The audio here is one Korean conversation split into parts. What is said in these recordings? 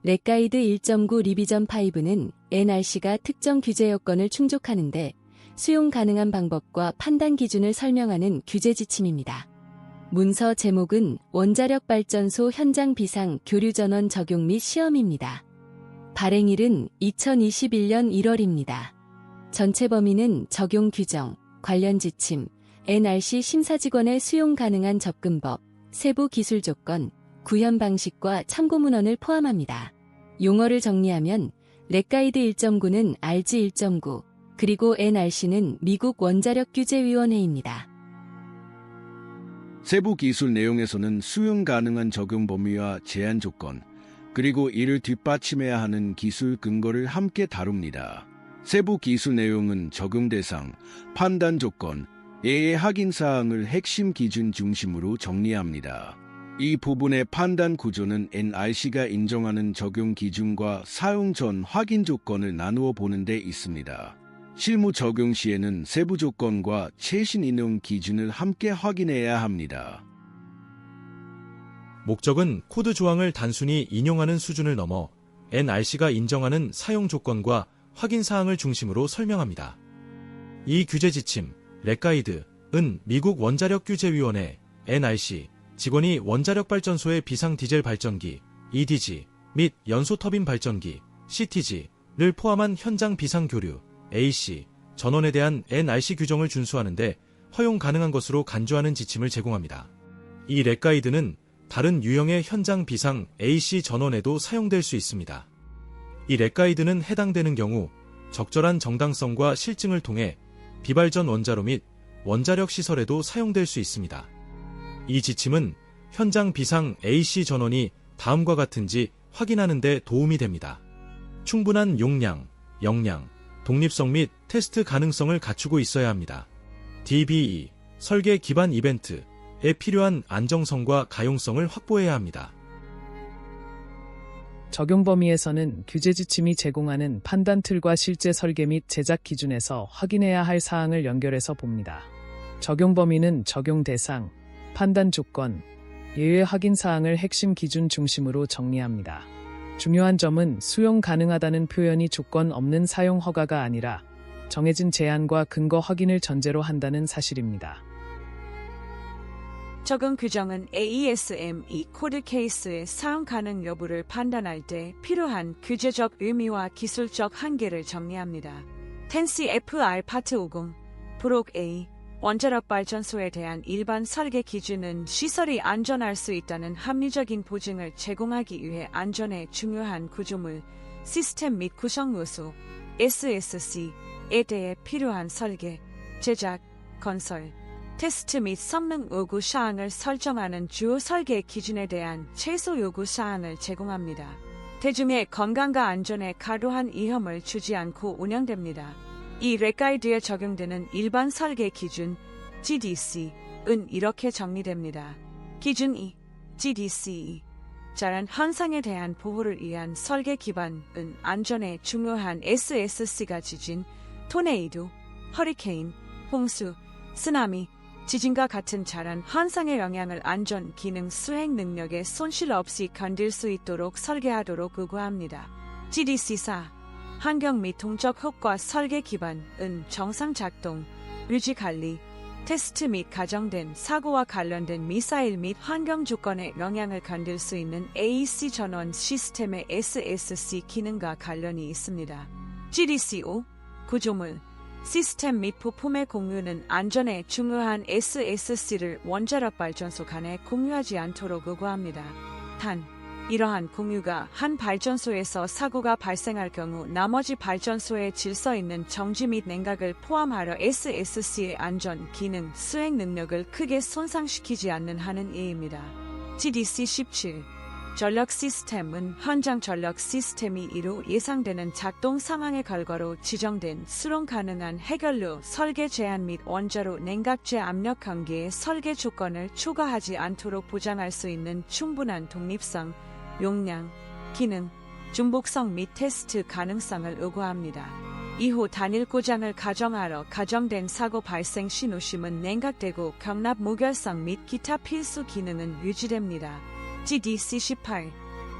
렉가이드 1.9 리비전 5는 NRC가 특정 규제 요건을 충족하는데 수용 가능한 방법과 판단 기준을 설명하는 규제 지침입니다. 문서 제목은 원자력 발전소 현장 비상 교류 전원 적용 및 시험입니다. 발행일은 2021년 1월입니다. 전체 범위는 적용 규정, 관련 지침, NRC 심사직원의 수용 가능한 접근법, 세부 기술 조건, 구현 방식과 참고 문헌을 포함합니다. 용어를 정리하면 렉가이드 1.9는 RG 1.9, 그리고 NRC는 미국 원자력 규제위원회입니다. 세부 기술 내용에서는 수용 가능한 적용 범위와 제한 조건, 그리고 이를 뒷받침해야 하는 기술 근거를 함께 다룹니다. 세부 기술 내용은 적용 대상, 판단 조건, 예외 확인 사항을 핵심 기준 중심으로 정리합니다. 이 부분의 판단 구조는 NRC가 인정하는 적용 기준과 사용 전 확인 조건을 나누어 보는 데 있습니다. 실무 적용 시에는 세부 조건과 최신 인용 기준을 함께 확인해야 합니다. 목적은 코드 조항을 단순히 인용하는 수준을 넘어 NRC가 인정하는 사용 조건과 확인 사항을 중심으로 설명합니다. 이 규제 지침, 렉가이드은 미국 원자력 규제위원회 NRC 직원이 원자력 발전소의 비상 디젤 발전기 EDG 및 연소 터빈 발전기 CTG를 포함한 현장 비상 교류 AC 전원에 대한 NRC 규정을 준수하는데 허용 가능한 것으로 간주하는 지침을 제공합니다. 이 렉가이드는 다른 유형의 현장 비상 AC 전원에도 사용될 수 있습니다. 이 렉가이드는 해당되는 경우 적절한 정당성과 실증을 통해 비발전 원자로 및 원자력 시설에도 사용될 수 있습니다. 이 지침은 현장 비상 AC 전원이 다음과 같은지 확인하는 데 도움이 됩니다. 충분한 용량, 역량, 독립성 및 테스트 가능성을 갖추고 있어야 합니다. DBE, 설계 기반 이벤트에 필요한 안정성과 가용성을 확보해야 합니다. 적용 범위에서는 규제 지침이 제공하는 판단 틀과 실제 설계 및 제작 기준에서 확인해야 할 사항을 연결해서 봅니다. 적용 범위는 적용 대상, 판단 조건, 예외 확인 사항을 핵심 기준 중심으로 정리합니다. 중요한 점은 수용 가능하다는 표현이 조건 없는 사용 허가가 아니라 정해진 제한과 근거 확인을 전제로 한다는 사실입니다. 적용 규정은 AES-M2 코드 케이스의 사용 가능 여부를 판단할 때 필요한 규제적 의미와 기술적 한계를 정리합니다. 10CFR 파트 50, 부록 A, 원자력 발전소에 대한 일반 설계 기준은 시설이 안전할 수 있다는 합리적인 보증을 제공하기 위해 안전에 중요한 구조물, 시스템 및 구성 요소, SSC에 대해 필요한 설계, 제작, 건설, 테스트 및 성능 요구 사항을 설정하는 주요 설계 기준에 대한 최소 요구 사항을 제공합니다. 대중의 건강과 안전에 과도한 위험을 주지 않고 운영됩니다. 이 렉가이드에 적용되는 일반 설계 기준 GDC은 이렇게 정리됩니다. 기준 2, GDC 자란 현상에 대한 보호를 위한 설계 기반은 안전에 중요한 SSC가 지진, 토네이도, 허리케인, 홍수, 쓰나미, 지진과 같은 자란 현상의 영향을 안전 기능 수행 능력에 손실 없이 견딜 수 있도록 설계하도록 요구합니다. GDC4 환경 및 동적 효과 설계 기반은 정상 작동, 유지 관리, 테스트 및 가정된 사고와 관련된 미사일 및 환경 조건의 영향을 견딜 수 있는 AEC 전원 시스템의 SSC 기능과 관련이 있습니다. GDC5 구조물, 시스템 및 부품의 공유는 안전에 중요한 SSC를 원자력 발전소 간에 공유하지 않도록 요구합니다. 단, 이러한 공유가 한 발전소에서 사고가 발생할 경우 나머지 발전소에 질서 있는 정지 및 냉각을 포함하여 SSC의 안전, 기능, 수행 능력을 크게 손상시키지 않는 한은 예입니다. GDC17 전력 시스템은 현장 전력 시스템이 이루 예상되는 작동 상황의 결과로 지정된 수론 가능한 해결료 설계 제한 및 원자로 냉각제 압력 관계의 설계 조건을 초과하지 않도록 보장할 수 있는 충분한 독립성, 용량, 기능, 중복성 및 테스트 가능성을 요구합니다. 이후 단일 고장을 가정하러 가정된 사고 발생 시 노심은 냉각되고 경납 무결성 및 기타 필수 기능은 유지됩니다. GDC18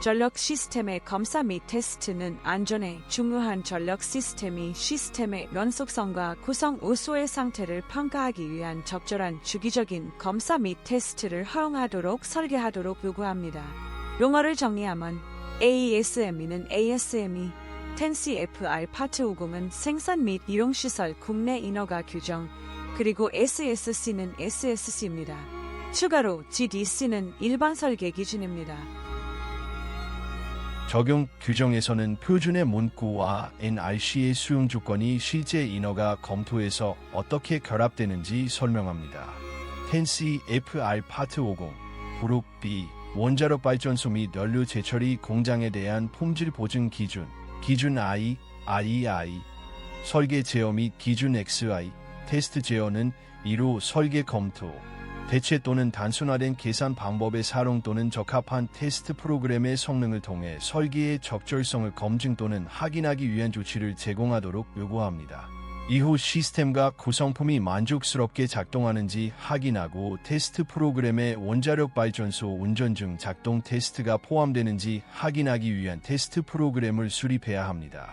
전력 시스템의 검사 및 테스트는 안전에 중요한 전력 시스템의 연속성과 구성 우수의 상태를 평가하기 위한 적절한 주기적인 검사 및 테스트를 허용하도록 설계하도록 요구합니다. 용어를 정리하면 ASME는 ASME, 10CFR 파트 50은 생산 및 이용시설 국내 인허가 규정, 그리고 SSC는 SSC입니다. 추가로 GDC는 일반 설계 기준입니다. 적용 규정에서는 표준의 문구와 NRC의 수용 조건이 실제 인허가 검토에서 어떻게 결합되는지 설명합니다. 10CFR 파트 50, 그룹 B, 원자력 발전소 및 연료 재처리 공장에 대한 품질 보증 기준, 기준 I, REI, 설계 제어 및 기준 XI, 테스트 제어는 이루 설계 검토, 대체 또는 단순화된 계산 방법의 사용 또는 적합한 테스트 프로그램의 성능을 통해 설계의 적절성을 검증 또는 확인하기 위한 조치를 제공하도록 요구합니다. 이후 시스템과 구성품이 만족스럽게 작동하는지 확인하고 테스트 프로그램에 원자력 발전소 운전 중 작동 테스트가 포함되는지 확인하기 위한 테스트 프로그램을 수립해야 합니다.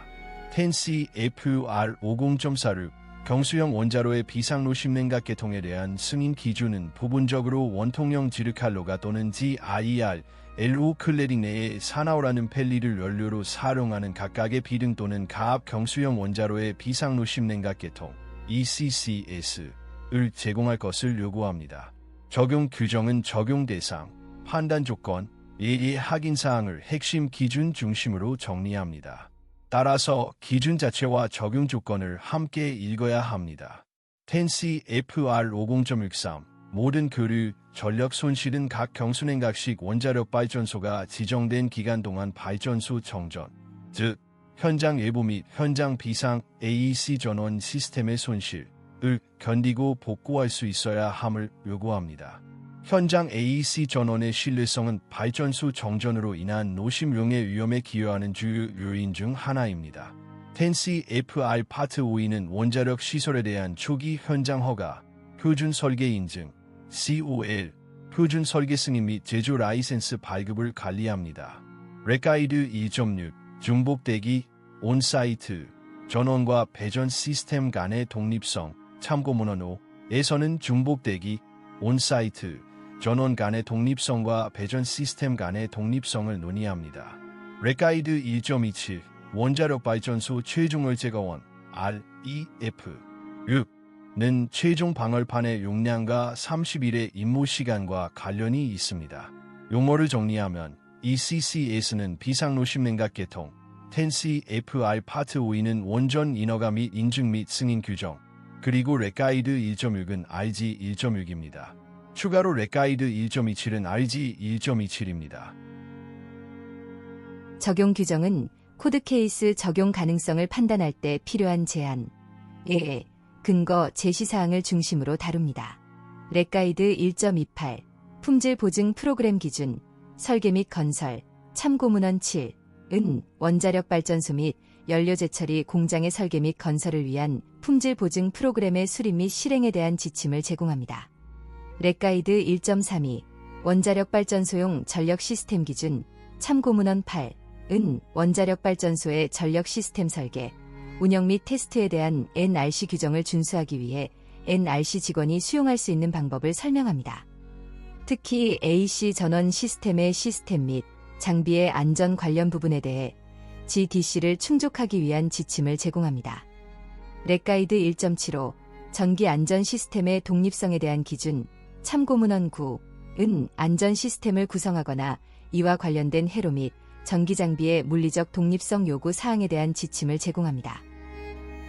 10CFR 50.46 경수형 원자로의 비상로 심냉각계통에 대한 승인 기준은 부분적으로 원통형 지르칼로가 또는 GIR, LO 클래딩 내에 사나오라는 펠리를 연료로 사용하는 각각의 비등 또는 가압 경수형 원자로의 비상로 심냉각계통 ECCS를 제공할 것을 요구합니다. 적용 규정은 적용 대상, 판단 조건, 예의 확인 사항을 핵심 기준 중심으로 정리합니다. 따라서 기준 자체와 적용 조건을 함께 읽어야 합니다. 10CFR 50.13 모든 교류, 전력 손실은 각 경수냉각식 원자력 발전소가 지정된 기간 동안 발전소 정전, 즉 현장 예보 및 현장 비상 AEC 전원 시스템의 손실을 견디고 복구할 수 있어야 함을 요구합니다. 현장 AEC 전원의 신뢰성은 발전소 정전으로 인한 노심용의 위험에 기여하는 주요 요인 중 하나입니다. 10CFR 파트 5위는 원자력 시설에 대한 초기 현장 허가, 표준 설계 인증, COL, 표준 설계 승인 및 제조 라이센스 발급을 관리합니다. 레가이드 2.6, 중복대기, 온사이트, 전원과 배전 시스템 간의 독립성, 참고문헌 5에서는 중복대기, 온사이트, 전원 간의 독립성과 배전 시스템 간의 독립성을 논의합니다. 레가이드 1.27 원자력 발전소 최종 월제거원 REF 6는 최종 방열판의 용량과 30일의 임무 시간과 관련이 있습니다. 용어를 정리하면 ECCS는 비상로 심냉각계통, 10CFR 파트 5위는 원전 인허가 및 인증 및 승인 규정, 그리고 레가이드 1.6은 RG 1.6입니다. 추가로 레가이드 1.27은 RG 1.27입니다. 적용 규정은 코드 케이스 적용 가능성을 판단할 때 필요한 제한, 예외, 근거, 제시사항을 중심으로 다룹니다. 레가이드 1.28 품질 보증 프로그램 기준, 설계 및 건설, 참고문헌 7은 원자력 발전소 및 연료 재처리 공장의 설계 및 건설을 위한 품질 보증 프로그램의 수립 및 실행에 대한 지침을 제공합니다. 레가이드 1.32 원자력 발전소용 전력 시스템 기준, 참고문헌 8은 원자력 발전소의 전력 시스템 설계, 운영 및 테스트에 대한 NRC 규정을 준수하기 위해 NRC 직원이 수용할 수 있는 방법을 설명합니다. 특히 AC 전원 시스템의 시스템 및 장비의 안전 관련 부분에 대해 GDC를 충족하기 위한 지침을 제공합니다. 레가이드 1.75 전기 안전 시스템의 독립성에 대한 기준, 참고문헌 9은 안전 시스템을 구성하거나 이와 관련된 해로 및 전기 장비의 물리적 독립성 요구 사항에 대한 지침을 제공합니다.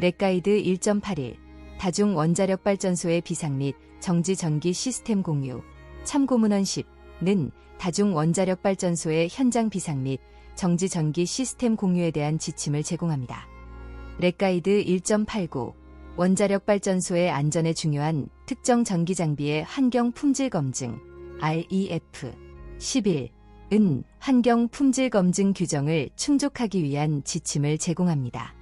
레가이드 1.81 다중 원자력 발전소의 비상 및 정지 전기 시스템 공유, 참고문헌 10는 다중 원자력 발전소의 현장 비상 및 정지 전기 시스템 공유에 대한 지침을 제공합니다. 레가이드 1.89 원자력 발전소의 안전에 중요한 특정 전기 장비의 환경 품질 검증 REF 11은 환경 품질 검증 규정을 충족하기 위한 지침을 제공합니다.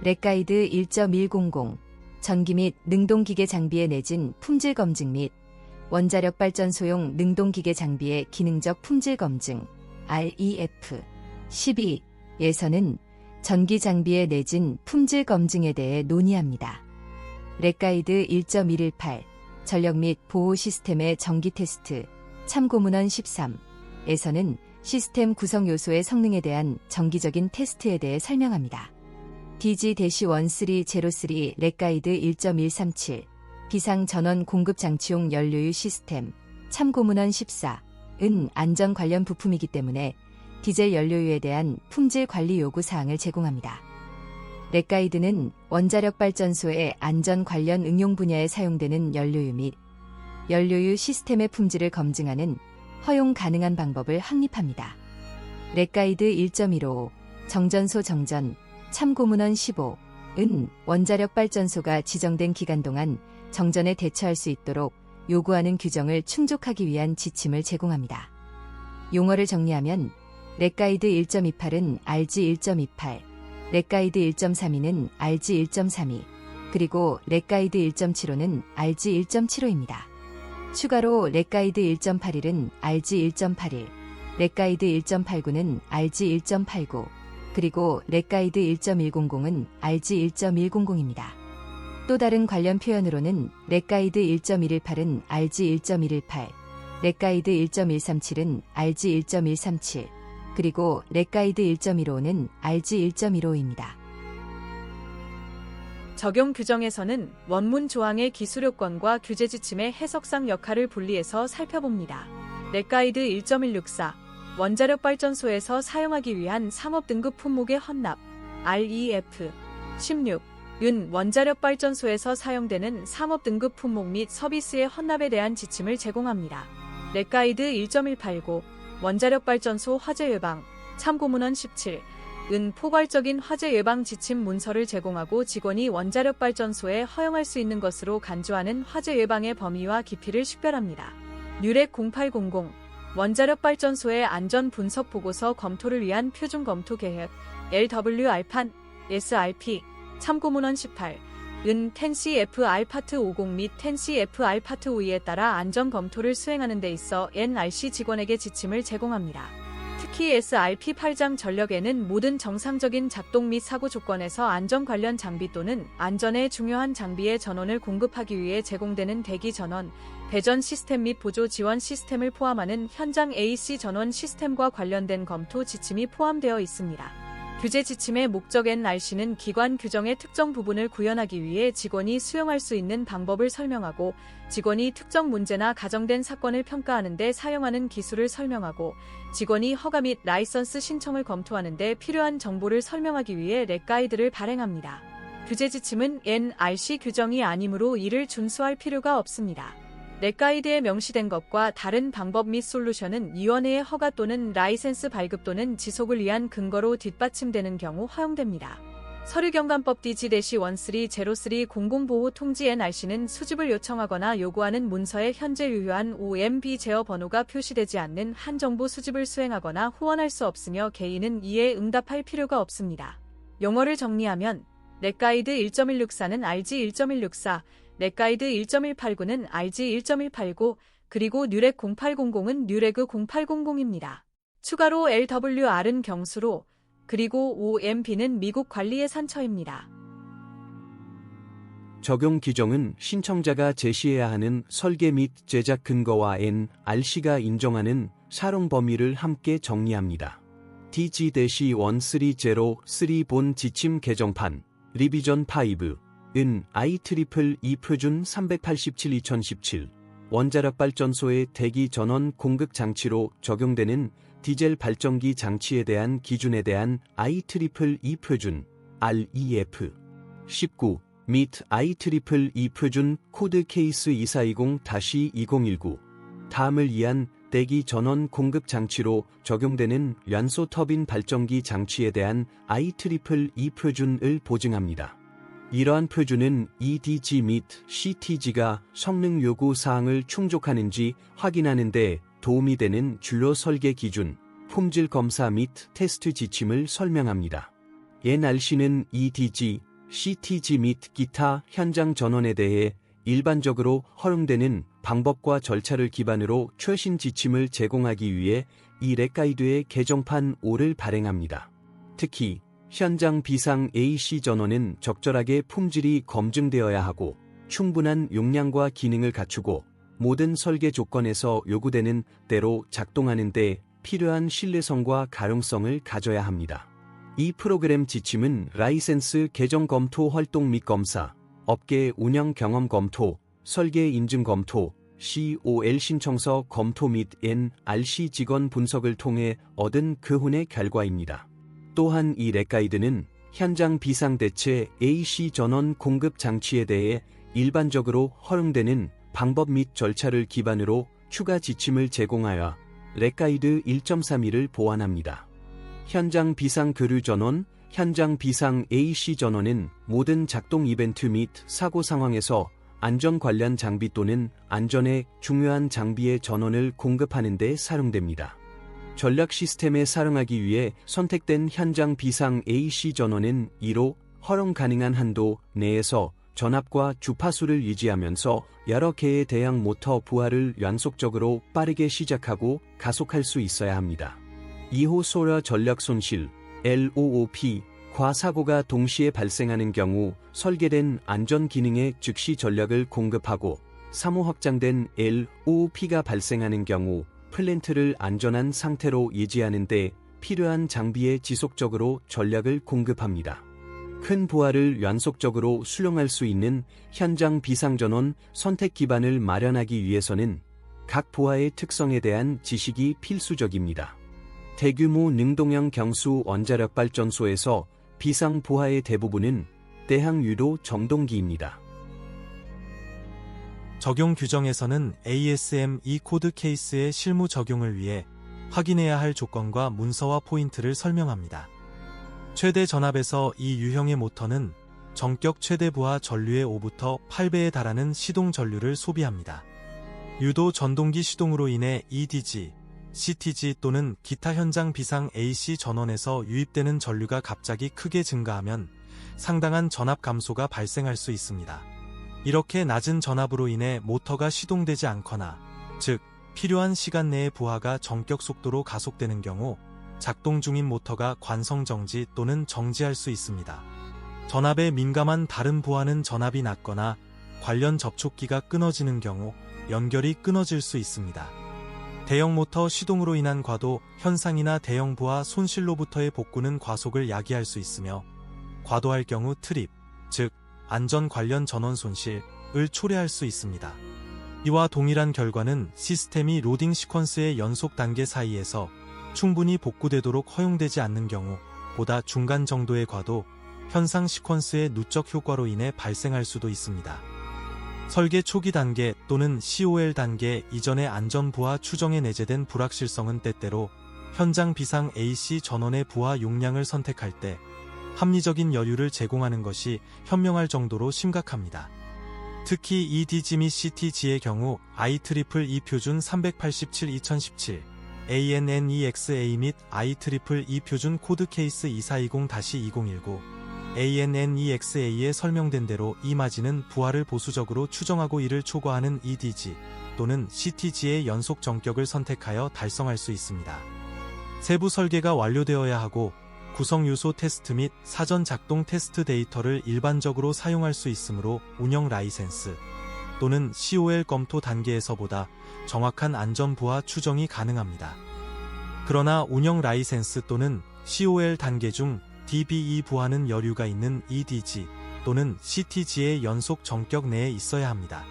레가이드 1.100 전기 및 능동기계 장비에 내진 품질 검증 및 원자력 발전소용 능동기계 장비의 기능적 품질 검증 REF 12에서는 전기 장비에 내진 품질 검증에 대해 논의합니다. 렉가이드 1.118 전력 및 보호 시스템의 정기 테스트 참고문헌 13에서는 시스템 구성 요소의 성능에 대한 정기적인 테스트에 대해 설명합니다. DG-1303 렉가이드 1.137 비상 전원 공급 장치용 연료유 시스템 참고문헌 14은 안전 관련 부품이기 때문에 디젤 연료유에 대한 품질 관리 요구 사항을 제공합니다. 렉가이드는 원자력 발전소의 안전 관련 응용 분야에 사용되는 연료유 및 연료유 시스템의 품질을 검증하는 허용 가능한 방법을 확립합니다. 렉가이드 1.155 정전소 정전 참고문헌 15은 원자력 발전소가 지정된 기간 동안 정전에 대처할 수 있도록 요구하는 규정을 충족하기 위한 지침을 제공합니다. 용어를 정리하면 렉가이드 1.28은 RG 1.28, 렉가이드 1.32는 RG 1.32, 그리고 렉가이드 1.75는 RG 1.75입니다. 추가로 렉가이드 1.81은 RG 1.81, 렉가이드 1.89는 RG 1.89, 그리고 렉가이드 1.100은 RG 1.100입니다. 또 다른 관련 표현으로는 렉가이드 1.118은 RG 1.118, 렉가이드 1.137은 RG 1.137, 그리고 렉가이드 1.15는 RG 1.15입니다. 적용 규정에서는 원문 조항의 기술 요건과 규제 지침의 해석상 역할을 분리해서 살펴봅니다. 렉가이드 1.164 원자력 발전소에서 사용하기 위한 상업 등급 품목의 헌납 REF 16은 원자력 발전소에서 사용되는 상업 등급 품목 및 서비스의 헌납에 대한 지침을 제공합니다. 렉가이드 1.189 원자력 발전소 화재 예방 참고문헌 17은 포괄적인 화재 예방 지침 문서를 제공하고 직원이 원자력 발전소에 허용할 수 있는 것으로 간주하는 화재 예방의 범위와 깊이를 식별합니다. 뉴렉 0800 원자력 발전소의 안전 분석 보고서 검토를 위한 표준 검토 계획 LWR판 SRP 참고문헌 18은 텐CFR 파트 50 및 텐CFR 파트 52에 따라 안전 검토를 수행하는 데 있어 NRC 직원에게 지침을 제공합니다. 특히 SRP 8장 전력에는 모든 정상적인 작동 및 사고 조건에서 안전 관련 장비 또는 안전에 중요한 장비의 전원을 공급하기 위해 제공되는 대기 전원, 배전 시스템 및 보조 지원 시스템을 포함하는 현장 AC 전원 시스템과 관련된 검토 지침이 포함되어 있습니다. 규제 지침의 목적 NRC는 기관 규정의 특정 부분을 구현하기 위해 직원이 수용할 수 있는 방법을 설명하고 직원이 특정 문제나 가정된 사건을 평가하는 데 사용하는 기술을 설명하고 직원이 허가 및 라이선스 신청을 검토하는 데 필요한 정보를 설명하기 위해 렉가이드를 발행합니다. 규제 지침은 NRC 규정이 아니므로 이를 준수할 필요가 없습니다. 렉가이드에 명시된 것과 다른 방법 및 솔루션은 위원회의 허가 또는 라이센스 발급 또는 지속을 위한 근거로 뒷받침되는 경우 허용됩니다. 서류경관법 DG-1303 공공보호통지 NRC는 수집을 요청하거나 요구하는 문서에 현재 유효한 OMB 제어 번호가 표시되지 않는 한 정보 수집을 수행하거나 후원할 수 없으며 개인은 이에 응답할 필요가 없습니다. 용어를 정리하면 렉가이드 1.164는 RG 1.164, 렉가이드 1.189는 RG 1.189, 그리고 뉴렉 0800은 뉴레그 0800입니다. 추가로 LWR은 경수로, 그리고 OMB는 미국 관리예산처입니다. 적용 규정은 신청자가 제시해야 하는 설계 및 제작 근거와 NRC가 인정하는 사용 범위를 함께 정리합니다. DG-1303 본 지침 개정판 리비전 5은 IEEE 표준 387/2017 원자력 발전소의 대기 전원 공급 장치로 적용되는 디젤 발전기 장치에 대한 기준에 대한 IEEE 표준 REF 19 및 IEEE 표준 코드 케이스 2420-2019 다음을 이한 대기 전원 공급 장치로 적용되는 연소 터빈 발전기 장치에 대한 IEEE 표준을 보증합니다. 이러한 표준은 EDG 및 CTG가 성능 요구 사항을 충족하는지 확인하는 데 도움이 되는 주요 설계 기준, 품질 검사 및 테스트 지침을 설명합니다. NRC는 EDG, CTG 및 기타 현장 전원에 대해 일반적으로 허용되는 방법과 절차를 기반으로 최신 지침을 제공하기 위해 이 렉가이드의 개정판 5를 발행합니다. 특히 현장 비상 AC 전원은 적절하게 품질이 검증되어야 하고 충분한 용량과 기능을 갖추고 모든 설계 조건에서 요구되는 대로 작동하는 데 필요한 신뢰성과 가용성을 가져야 합니다. 이 프로그램 지침은 라이센스 개정 검토 활동 및 검사, 업계 운영 경험 검토, 설계 인증 검토, COL 신청서 검토 및 NRC 직원 분석을 통해 얻은 교훈의 결과입니다. 또한 이 렉가이드는 현장 비상대체 AC 전원 공급 장치에 대해 일반적으로 허용되는 방법 및 절차를 기반으로 추가 지침을 제공하여 렉가이드 1.31을 보완합니다. 현장 비상 교류 전원, 현장 비상 AC 전원은 모든 작동 이벤트 및 사고 상황에서 안전 관련 장비 또는 안전에 중요한 장비의 전원을 공급하는 데 사용됩니다. 전략 시스템에 사용하기 위해 선택된 현장 비상 AC 전원은 2로 허용 가능한 한도 내에서 전압과 주파수를 유지하면서 여러 개의 대형 모터 부하를 연속적으로 빠르게 시작하고 가속할 수 있어야 합니다. 2호 소려 전력 손실, LOOP, 과 사고가 동시에 발생하는 경우 설계된 안전 기능에 즉시 전력을 공급하고 3호 확장된 LOOP가 발생하는 경우 플랜트를 안전한 상태로 유지하는 데 필요한 장비에 지속적으로 전력을 공급합니다. 큰 부하를 연속적으로 수령할 수 있는 현장 비상전원 선택 기반을 마련하기 위해서는 각 부하의 특성에 대한 지식이 필수적입니다. 대규모 능동형 경수 원자력 발전소에서 비상 부하의 대부분은 대항 유도 정동기입니다. 적용 규정에서는 ASME 코드 케이스의 실무 적용을 위해 확인해야 할 조건과 문서와 포인트를 설명합니다. 최대 전압에서 이 유형의 모터는 정격 최대 부하 전류의 5부터 8배에 달하는 시동 전류를 소비합니다. 유도 전동기 시동으로 인해 EDG, CTG 또는 기타 현장 비상 AC 전원에서 유입되는 전류가 갑자기 크게 증가하면 상당한 전압 감소가 발생할 수 있습니다. 이렇게 낮은 전압으로 인해 모터가 시동되지 않거나, 즉 필요한 시간 내에 부하가 정격 속도로 가속되는 경우 작동 중인 모터가 관성 정지 또는 정지할 수 있습니다. 전압에 민감한 다른 부하는 전압이 낮거나 관련 접촉기가 끊어지는 경우 연결이 끊어질 수 있습니다. 대형 모터 시동으로 인한 과도 현상이나 대형 부하 손실로부터의 복구는 과속을 야기할 수 있으며 과도할 경우 트립, 즉 안전 관련 전원 손실을 초래할 수 있습니다. 이와 동일한 결과는 시스템이 로딩 시퀀스의 연속 단계 사이에서 충분히 복구되도록 허용되지 않는 경우 보다 중간 정도의 과도, 현상 시퀀스의 누적 효과로 인해 발생할 수도 있습니다. 설계 초기 단계 또는 COL 단계 이전의 안전 부하 추정에 내재된 불확실성은 때때로 현장 비상 AC 전원의 부하 용량을 선택할 때 합리적인 여유를 제공하는 것이 현명할 정도로 심각합니다. 특히 EDG 및 CTG의 경우 IEEE 표준 387-2017, ANNEXA 및 IEEE 표준 코드 케이스 2420-2019, ANNEXA에 설명된 대로 이 마진은 부하를 보수적으로 추정하고 이를 초과하는 EDG 또는 CTG의 연속 정격을 선택하여 달성할 수 있습니다. 세부 설계가 완료되어야 하고 구성 요소 테스트 및 사전 작동 테스트 데이터를 일반적으로 사용할 수 있으므로 운영 라이센스 또는 COL 검토 단계에서보다 정확한 안전 부하 추정이 가능합니다. 그러나 운영 라이센스 또는 COL 단계 중 DBE 부하는 여류가 있는 EDG 또는 CTG의 연속 정격 내에 있어야 합니다.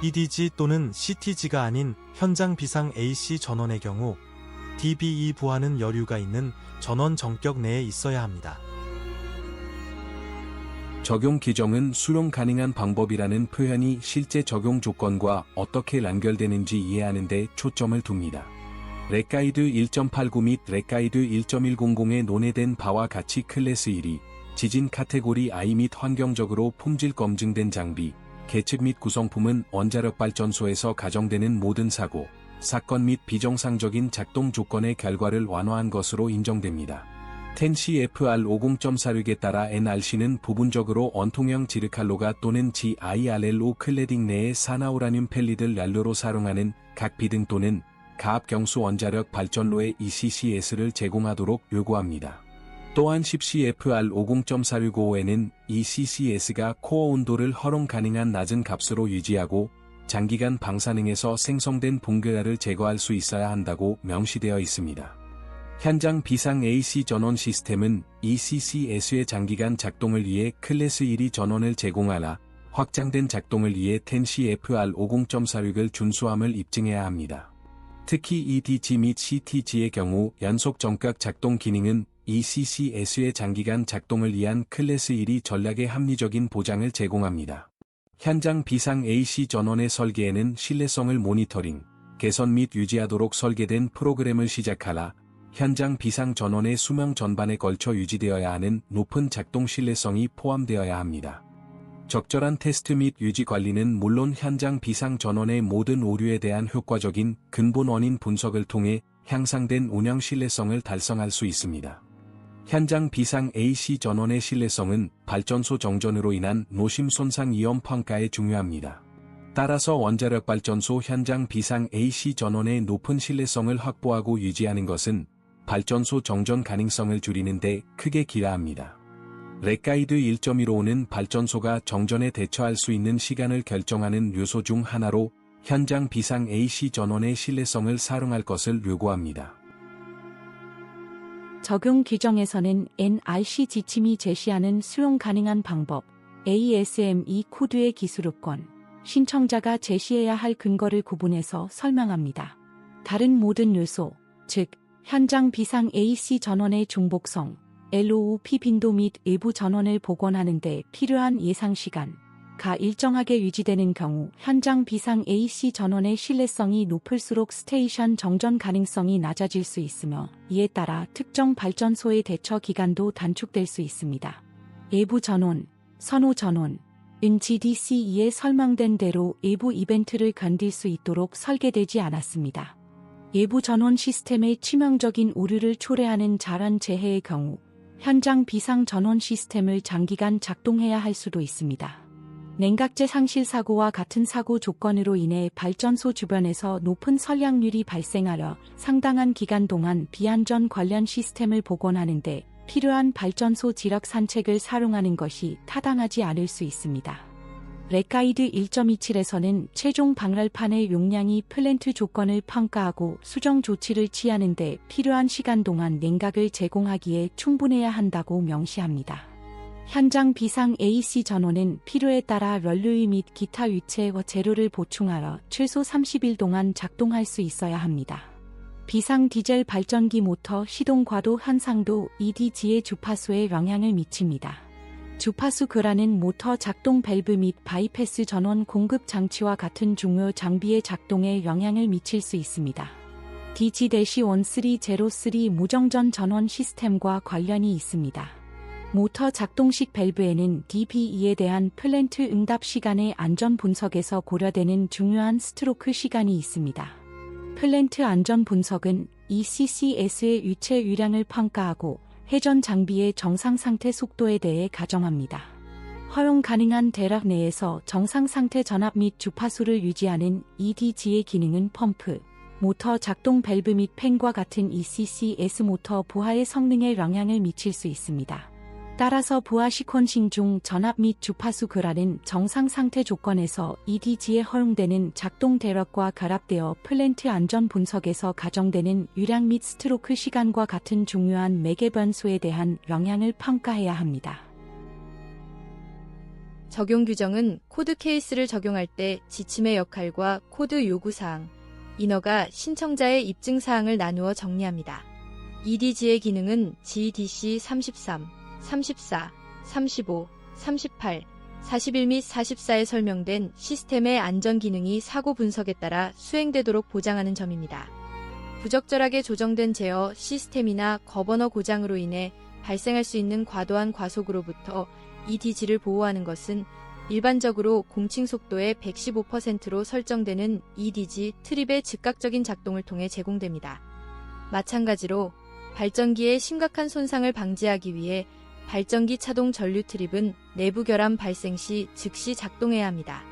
EDG 또는 CTG가 아닌 현장 비상 AC 전원의 경우 DBE 부하는 여류가 있는 전원 정격 내에 있어야 합니다. 적용 규정은 수용 가능한 방법이라는 표현이 실제 적용 조건과 어떻게 연결되는지 이해하는 데 초점을 둡니다. 렉가이드 1.89 및 렉가이드 1.100에 논의된 바와 같이 클래스 1이 지진 카테고리 I 및 환경적으로 품질 검증된 장비, 계측 및 구성품은 원자력 발전소에서 가정되는 모든 사고, 사건 및 비정상적인 작동 조건의 결과를 완화한 것으로 인정됩니다. 텐시 FR50.46에 따라 NRC는 부분적으로 원통형 지르칼로가 또는 GIRLO 클래딩 내의 산화우라늄 펠리들 난로로 사용하는 각 비등 또는 가압경수 원자력 발전로의 ECCS를 제공하도록 요구합니다. 또한 10CFR50.465에는 ECCS가 코어 온도를 허용 가능한 낮은 값으로 유지하고 장기간 방사능에서 생성된 붕괴가를 제거할 수 있어야 한다고 명시되어 있습니다. 현장 비상 AC 전원 시스템은 ECCS의 장기간 작동을 위해 클래스 1이 전원을 제공하라 확장된 작동을 위해 텐시 FR50.46을 준수함을 입증해야 합니다. 특히 EDG 및 CTG의 경우 연속 정각 작동 기능은 ECCS의 장기간 작동을 위한 클래스 1이 전략의 합리적인 보장을 제공합니다. 현장 비상 AC 전원의 설계에는 신뢰성을 모니터링, 개선 및 유지하도록 설계된 프로그램을 시작하라, 현장 비상 전원의 수명 전반에 걸쳐 유지되어야 하는 높은 작동 신뢰성이 포함되어야 합니다. 적절한 테스트 및 유지 관리는 물론 현장 비상 전원의 모든 오류에 대한 효과적인 근본 원인 분석을 통해 향상된 운영 신뢰성을 달성할 수 있습니다. 현장 비상 AC 전원의 신뢰성은 발전소 정전으로 인한 노심 손상 위험 평가에 중요합니다. 따라서 원자력 발전소 현장 비상 AC 전원의 높은 신뢰성을 확보하고 유지하는 것은 발전소 정전 가능성을 줄이는 데 크게 기여합니다. 렉가이드 1.15는 발전소가 정전에 대처할 수 있는 시간을 결정하는 요소 중 하나로 현장 비상 AC 전원의 신뢰성을 사용할 것을 요구합니다. 적용 규정에서는 NRC 지침이 제시하는 수용 가능한 방법, ASME 코드의 기술요건, 신청자가 제시해야 할 근거를 구분해서 설명합니다. 다른 모든 요소, 즉 현장 비상 AC 전원의 중복성, LOOP 빈도 및 일부 전원을 복원하는 데 필요한 예상 시간, 가 일정하게 유지되는 경우 현장 비상 AC 전원의 신뢰성이 높을수록 스테이션 정전 가능성이 낮아질 수 있으며 이에 따라 특정 발전소의 대처 기간도 단축될 수 있습니다. 외부 전원, 선호 전원, GDC2에 설명된 대로 일부 이벤트를 견딜 수 있도록 설계되지 않았습니다. 외부 전원 시스템의 치명적인 오류를 초래하는 자란 재해의 경우 현장 비상 전원 시스템을 장기간 작동해야 할 수도 있습니다. 냉각제 상실 사고와 같은 사고 조건으로 인해 발전소 주변에서 높은 선량률이 발생하여 상당한 기간 동안 비안전 관련 시스템을 복원하는 데 필요한 발전소 지력 산책을 사용하는 것이 타당하지 않을 수 있습니다. 렉가이드 1.27에서는 최종 방열판의 용량이 플랜트 조건을 평가하고 수정 조치를 취하는 데 필요한 시간 동안 냉각을 제공하기에 충분해야 한다고 명시합니다. 현장 비상 AC 전원은 필요에 따라 연료유 및 기타 유체와 재료를 보충하여 최소 30일 동안 작동할 수 있어야 합니다. 비상 디젤 발전기 모터 시동 과도 현상도 EDG의 주파수에 영향을 미칩니다. 주파수 교란은 모터 작동 밸브 및 바이패스 전원 공급 장치와 같은 중요 장비의 작동에 영향을 미칠 수 있습니다. DG-1303 무정전 전원 시스템과 관련이 있습니다. 모터 작동식 밸브에는 DPE에 대한 플랜트 응답 시간의 안전 분석에서 고려되는 중요한 스트로크 시간이 있습니다. 플랜트 안전 분석은 ECCS의 유체 유량을 평가하고 회전 장비의 정상 상태 속도에 대해 가정합니다. 허용 가능한 대략 내에서 정상 상태 전압 및 주파수를 유지하는 EDG의 기능은 펌프, 모터 작동 밸브 및 팬과 같은 ECCS 모터 부하의 성능에 영향을 미칠 수 있습니다. 따라서 부하 시퀀싱 중 전압 및 주파수 교란은 정상 상태 조건에서 EDG에 허용되는 작동 대략과 결합되어 플랜트 안전 분석에서 가정되는 유량 및 스트로크 시간과 같은 중요한 매개 변수에 대한 영향을 평가해야 합니다. 적용 규정은 코드 케이스를 적용할 때 지침의 역할과 코드 요구사항, 인허가 신청자의 입증사항을 나누어 정리합니다. EDG의 기능은 GDC 33, 34, 35, 38, 41 및 44에 설명된 시스템의 안전 기능이 사고 분석에 따라 수행되도록 보장하는 점입니다. 부적절하게 조정된 제어 시스템이나 거버너 고장으로 인해 발생할 수 있는 과도한 과속으로부터 EDG를 보호하는 것은 일반적으로 공칭 속도의 115%로 설정되는 EDG 트립의 즉각적인 작동을 통해 제공됩니다. 마찬가지로 발전기의 심각한 손상을 방지하기 위해 발전기 차동 전류 트립은 내부 결함 발생 시 즉시 작동해야 합니다.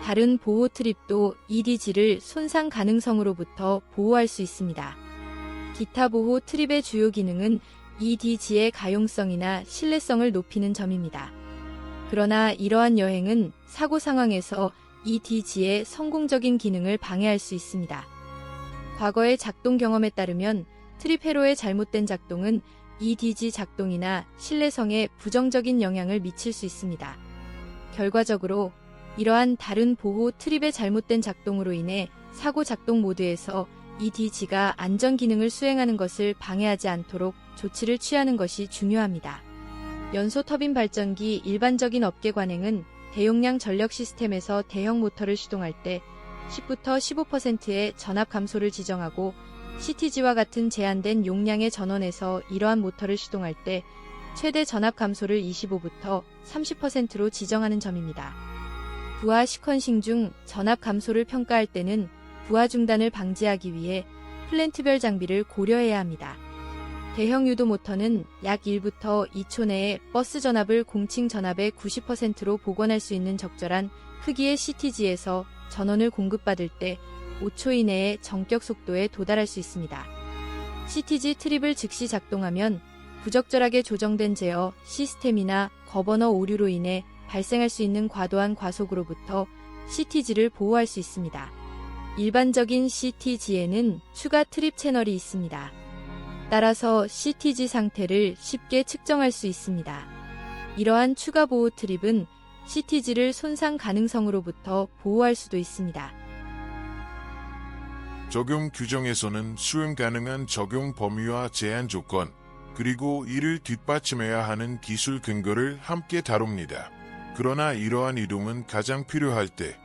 다른 보호 트립도 EDG를 손상 가능성으로부터 보호할 수 있습니다. 기타 보호 트립의 주요 기능은 EDG의 가용성이나 신뢰성을 높이는 점입니다. 그러나 이러한 여행은 사고 상황에서 EDG의 성공적인 기능을 방해할 수 있습니다. 과거의 작동 경험에 따르면 트립 회로의 잘못된 작동은 EDG 작동이나 신뢰성에 부정적인 영향을 미칠 수 있습니다. 결과적으로 이러한 다른 보호 트립의 잘못된 작동으로 인해 사고 작동 모드에서 EDG가 안전 기능을 수행하는 것을 방해하지 않도록 조치를 취하는 것이 중요합니다. 연소 터빈 발전기 일반적인 업계 관행은 대용량 전력 시스템에서 대형 모터를 시동할 때 10부터 15%의 전압 감소를 지정하고 CTG와 같은 제한된 용량의 전원에서 이러한 모터를 시동할 때 최대 전압 감소를 25부터 30%로 지정하는 점입니다. 부하 시퀀싱 중 전압 감소를 평가할 때는 부하 중단을 방지하기 위해 플랜트별 장비를 고려해야 합니다. 대형 유도 모터는 약 1부터 2초 내에 버스 전압을 공칭 전압의 90%로 복원할 수 있는 적절한 크기의 CTG에서 전원을 공급받을 때 5초 이내의 정격 속도에 도달할 수 있습니다. CTG 트립을 즉시 작동하면 부적절하게 조정된 제어 시스템이나 거버너 오류로 인해 발생할 수 있는 과도한 과속으로부터 CTG를 보호할 수 있습니다. 일반적인 CTG에는 추가 트립 채널이 있습니다. 따라서 CTG 상태를 쉽게 측정할 수 있습니다. 이러한 추가 보호 트립은 CTG를 손상 가능성으로부터 보호할 수도 있습니다. 적용 규정에서는 수용 가능한 적용 범위와 제한 조건, 그리고 이를 뒷받침해야 하는 기술 근거를 함께 다룹니다. 그러나 이러한 이동은 가장 필요할 때,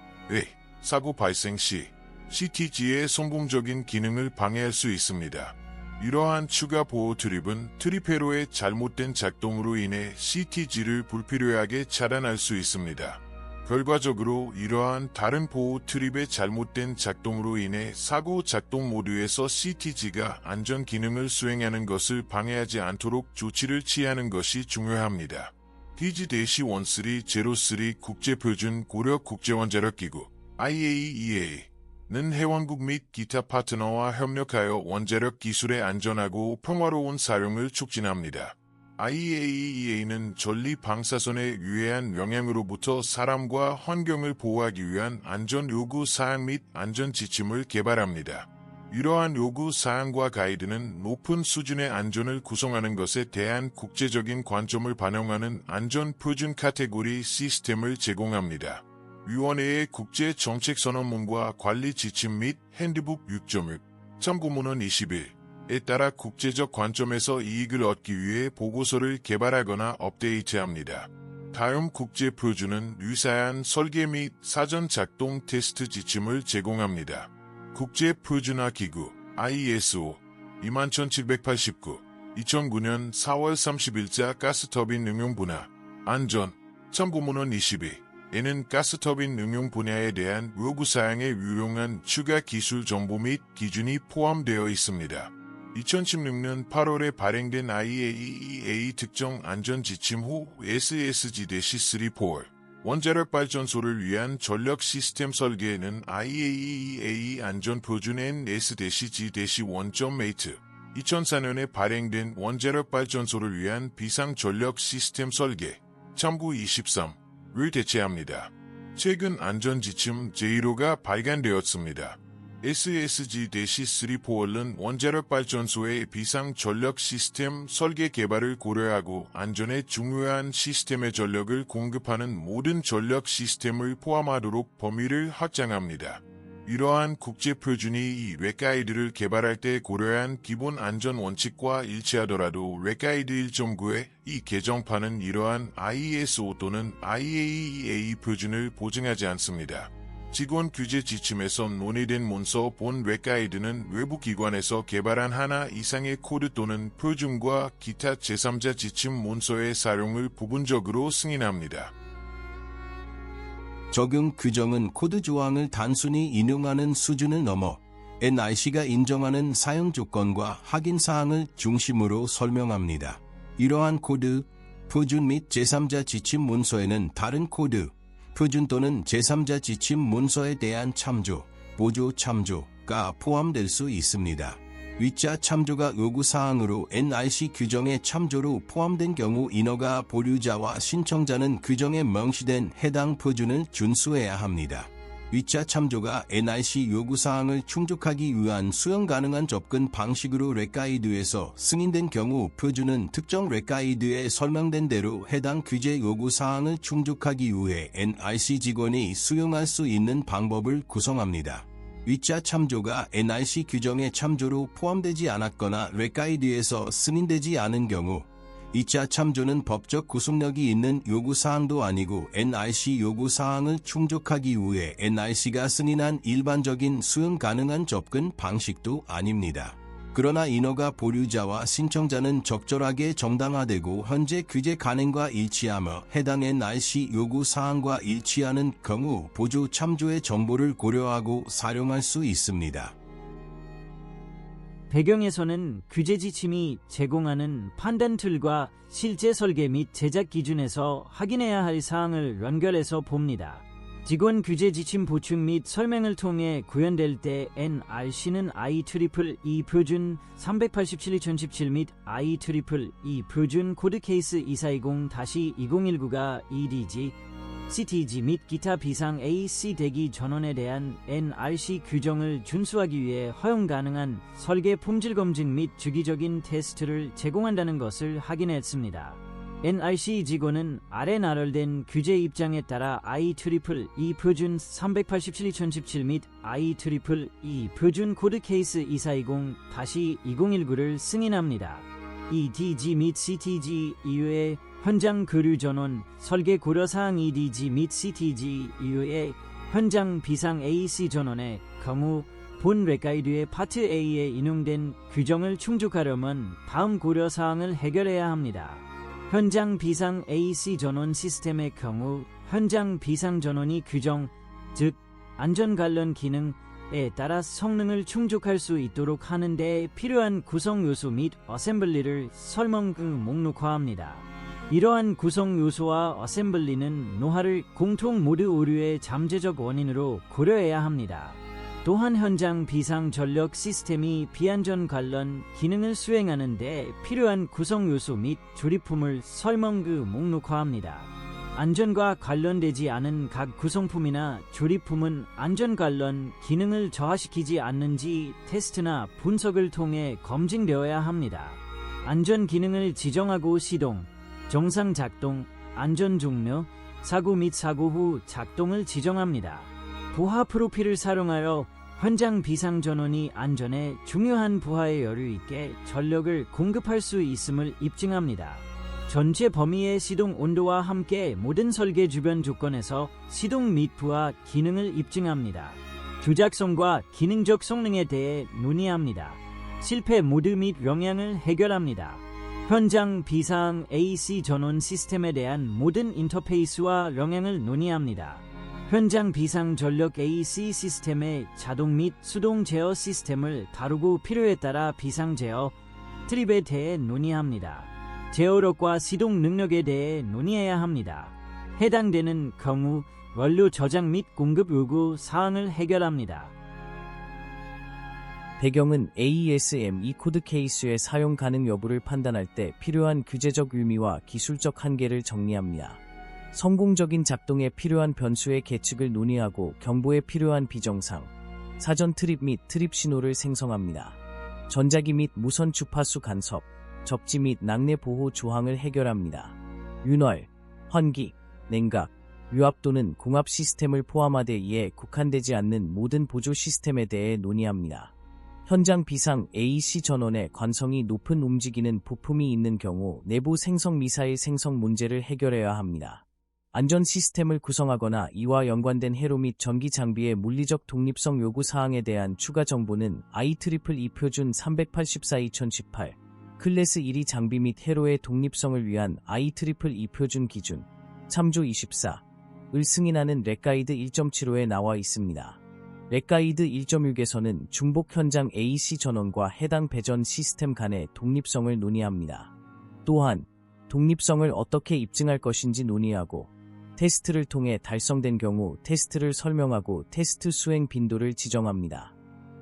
사고 발생 시 CTG의 성공적인 기능을 방해할 수 있습니다. 이러한 추가 보호 트립은 트립 회로의 잘못된 작동으로 인해 CTG를 불필요하게 차단할 수 있습니다. 결과적으로 이러한 다른 보호 트립의 잘못된 작동으로 인해 사고 작동 모드에서 CTG가 안전 기능을 수행하는 것을 방해하지 않도록 조치를 취하는 것이 중요합니다. DG-1303 국제표준 고려 국제원자력기구 IAEA는 회원국 및 기타 파트너와 협력하여 원자력 기술의 안전하고 평화로운 사용을 촉진합니다. IAEA는 전리 방사선의 유해한 영향으로부터 사람과 환경을 보호하기 위한 안전 요구 사항 및 안전 지침을 개발합니다. 이러한 요구 사항과 가이드는 높은 수준의 안전을 구성하는 것에 대한 국제적인 관점을 반영하는 안전 표준 카테고리 시스템을 제공합니다. 위원회의 국제 정책 선언문과 관리 지침 및 핸드북 6.6 참고문헌 21에 따라 국제적 관점에서 이익을 얻기 위해 보고서를 개발하거나 업데이트합니다. 다음 국제 표준은 유사한 설계 및 사전 작동 테스트 지침을 제공합니다. 국제 표준화 기구 ISO 21789 2009년 4월 30일자 가스터빈 응용 분야 안전 참고문헌 22에는 가스터빈 응용 분야에 대한 요구사항에 유용한 추가 기술 정보 및 기준이 포함되어 있습니다. 2016년 8월에 발행된 IAEA 특정 안전 지침 후 SSG-3 원자력 발전소를 위한 전력 시스템 설계에는 IAEA 안전 표준 NS-G-1.8 2004년에 발행된 원자력 발전소를 위한 비상 전력 시스템 설계 참고 23를 대체합니다. 최근 안전 지침 제1호가 발간되었습니다. SSG-3는 원자력 발전소의 비상 전력 시스템 설계 개발을 고려하고 안전에 중요한 시스템의 전력을 공급하는 모든 전력 시스템을 포함하도록 범위를 확장합니다. 이러한 국제 표준이 이 웹가이드를 개발할 때 고려한 기본 안전 원칙과 일치하더라도 웹가이드 1.9의 이 개정판은 이러한 ISO 또는 IAEA 표준을 보증하지 않습니다. 직원 규제 지침에서 논의된 문서 본 웹가이드는 외부 기관에서 개발한 하나 이상의 코드 또는 표준과 기타 제3자 지침 문서의 사용을 부분적으로 승인합니다. 적용 규정은 코드 조항을 단순히 인용하는 수준을 넘어 NIC가 인정하는 사용 조건과 확인 사항을 중심으로 설명합니다. 이러한 코드, 표준 및 제3자 지침 문서에는 다른 코드, 표준 또는 제3자 지침 문서에 대한 참조, 보조 참조가 포함될 수 있습니다. 위자 참조가 요구사항으로 NIC 규정의 참조로 포함된 경우 인허가 보류자와 신청자는 규정에 명시된 해당 표준을 준수해야 합니다. 위자 참조가 NIC 요구사항을 충족하기 위한 수용 가능한 접근 방식으로 렉가이드에서 승인된 경우 표준은 특정 렉가이드에 설명된 대로 해당 규제 요구사항을 충족하기 위해 NIC 직원이 수용할 수 있는 방법을 구성합니다. 위자 참조가 NIC 규정의 참조로 포함되지 않았거나 렉가이드에서 승인되지 않은 경우 이자 참조는 법적 구속력이 있는 요구사항도 아니고 NIC 요구사항을 충족하기 위해 NIC가 승인한 일반적인 수용 가능한 접근 방식도 아닙니다. 그러나 인허가 보류자와 신청자는 적절하게 정당화되고 현재 규제 간행과 일치하며 해당 NIC 요구사항과 일치하는 경우 보조 참조의 정보를 고려하고 사용할 수 있습니다. 배경에서는 규제 지침이 제공하는 판단 툴과 실제 설계 및 제작 기준에서 확인해야 할 사항을 연결해서 봅니다. 직원 규제 지침 보충 및 설명을 통해 구현될 때 NRC는 IEEE 표준 387-2017 및 IEEE 표준 코드 케이스 2420-2019가 EDG, CTG 및 기타 비상 AC 대기 전원에 대한 NRC 규정을 준수하기 위해 허용 가능한 설계 품질 검증 및 주기적인 테스트를 제공한다는 것을 확인했습니다. NRC 직원은 아래 나열된 규제 입장에 따라 IEEE 표준 387-2017 및 IEEE 표준 코드 케이스 2420-2019를 승인합니다. EDG 및 CTG 이외에 현장 교류 전원, 설계 고려사항 EDG 및 CTG 이외에 현장 비상 AC 전원의 경우 본 렉가이드의 파트 A에 인용된 규정을 충족하려면 다음 고려사항을 해결해야 합니다. 현장 비상 AC 전원 시스템의 경우 현장 비상 전원이 규정, 즉 안전 관련 기능에 따라 성능을 충족할 수 있도록 하는 데 필요한 구성 요소 및 어셈블리를 설명 목록화합니다. 이러한 구성 요소와 어셈블리는 노화를 공통 모드 오류의 잠재적 원인으로 고려해야 합니다. 또한 현장 비상 전력 시스템이 비안전 관련 기능을 수행하는 데 필요한 구성 요소 및 조립품을 설명 목록화합니다. 안전과 관련되지 않은 각 구성품이나 조립품은 안전 관련 기능을 저하시키지 않는지 테스트나 분석을 통해 검증되어야 합니다. 안전 기능을 지정하고 시동, 정상 작동, 안전 종료, 사고 및 사고 후 작동을 지정합니다. 부하 프로필을 사용하여 현장 비상 전원이 안전에 중요한 부하에 여유 있게 전력을 공급할 수 있음을 입증합니다. 전체 범위의 시동 온도와 함께 모든 설계 주변 조건에서 시동 및 부하 기능을 입증합니다. 조작성과 기능적 성능에 대해 논의합니다. 실패 모드 및 영향을 해결합니다. 현장 비상 AC 전원 시스템에 대한 모든 인터페이스와 영향을 논의합니다. 현장 비상 전력 AC 시스템의 자동 및 수동 제어 시스템을 다루고 필요에 따라 비상 제어, 트립에 대해 논의합니다. 제어력과 시동 능력에 대해 논의해야 합니다. 해당되는 경우 원료 저장 및 공급 요구 사항을 해결합니다. 배경은 AES-ME 코드 케이스의 사용 가능 여부를 판단할 때 필요한 규제적 의미와 기술적 한계를 정리합니다. 성공적인 작동에 필요한 변수의 계측을 논의하고 경보에 필요한 비정상, 사전 트립 및 트립 신호를 생성합니다. 전자기 및 무선 주파수 간섭, 접지 및 낙뢰 보호 조항을 해결합니다. 윤활, 환기, 냉각, 유압 또는 공합 시스템을 포함하되 이에 국한되지 않는 모든 보조 시스템에 대해 논의합니다. 현장 비상 AC 전원의 관성이 높은 움직이는 부품이 있는 경우 내부 생성 미사일 생성 문제를 해결해야 합니다. 안전 시스템을 구성하거나 이와 연관된 회로 및 전기 장비의 물리적 독립성 요구 사항에 대한 추가 정보는 IEEE 표준 384-2018, 클래스 1위 장비 및 회로의 독립성을 위한 IEEE 표준 기준, 참조 24을 승인하는 렉가이드 1.75에 나와 있습니다. 렉가이드 1.6에서는 중복 현장 AC 전원과 해당 배전 시스템 간의 독립성을 논의합니다. 또한 독립성을 어떻게 입증할 것인지 논의하고 테스트를 통해 달성된 경우 테스트를 설명하고 테스트 수행 빈도를 지정합니다.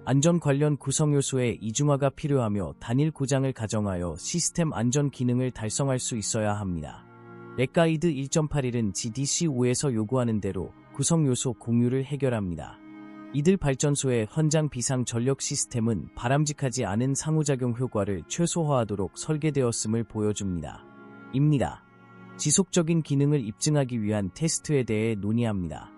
안전 관련 구성 요소의 이중화가 필요하며 단일 고장을 가정하여 시스템 안전 기능을 달성할 수 있어야 합니다. 렉가이드 1.81은 GDC5에서 요구하는 대로 구성 요소 공유를 해결합니다. 이들 발전소의 현장 비상 전력 시스템은 바람직하지 않은 상호작용 효과를 최소화하도록 설계되었음을 보여줍니다. 지속적인 기능을 입증하기 위한 테스트에 대해 논의합니다.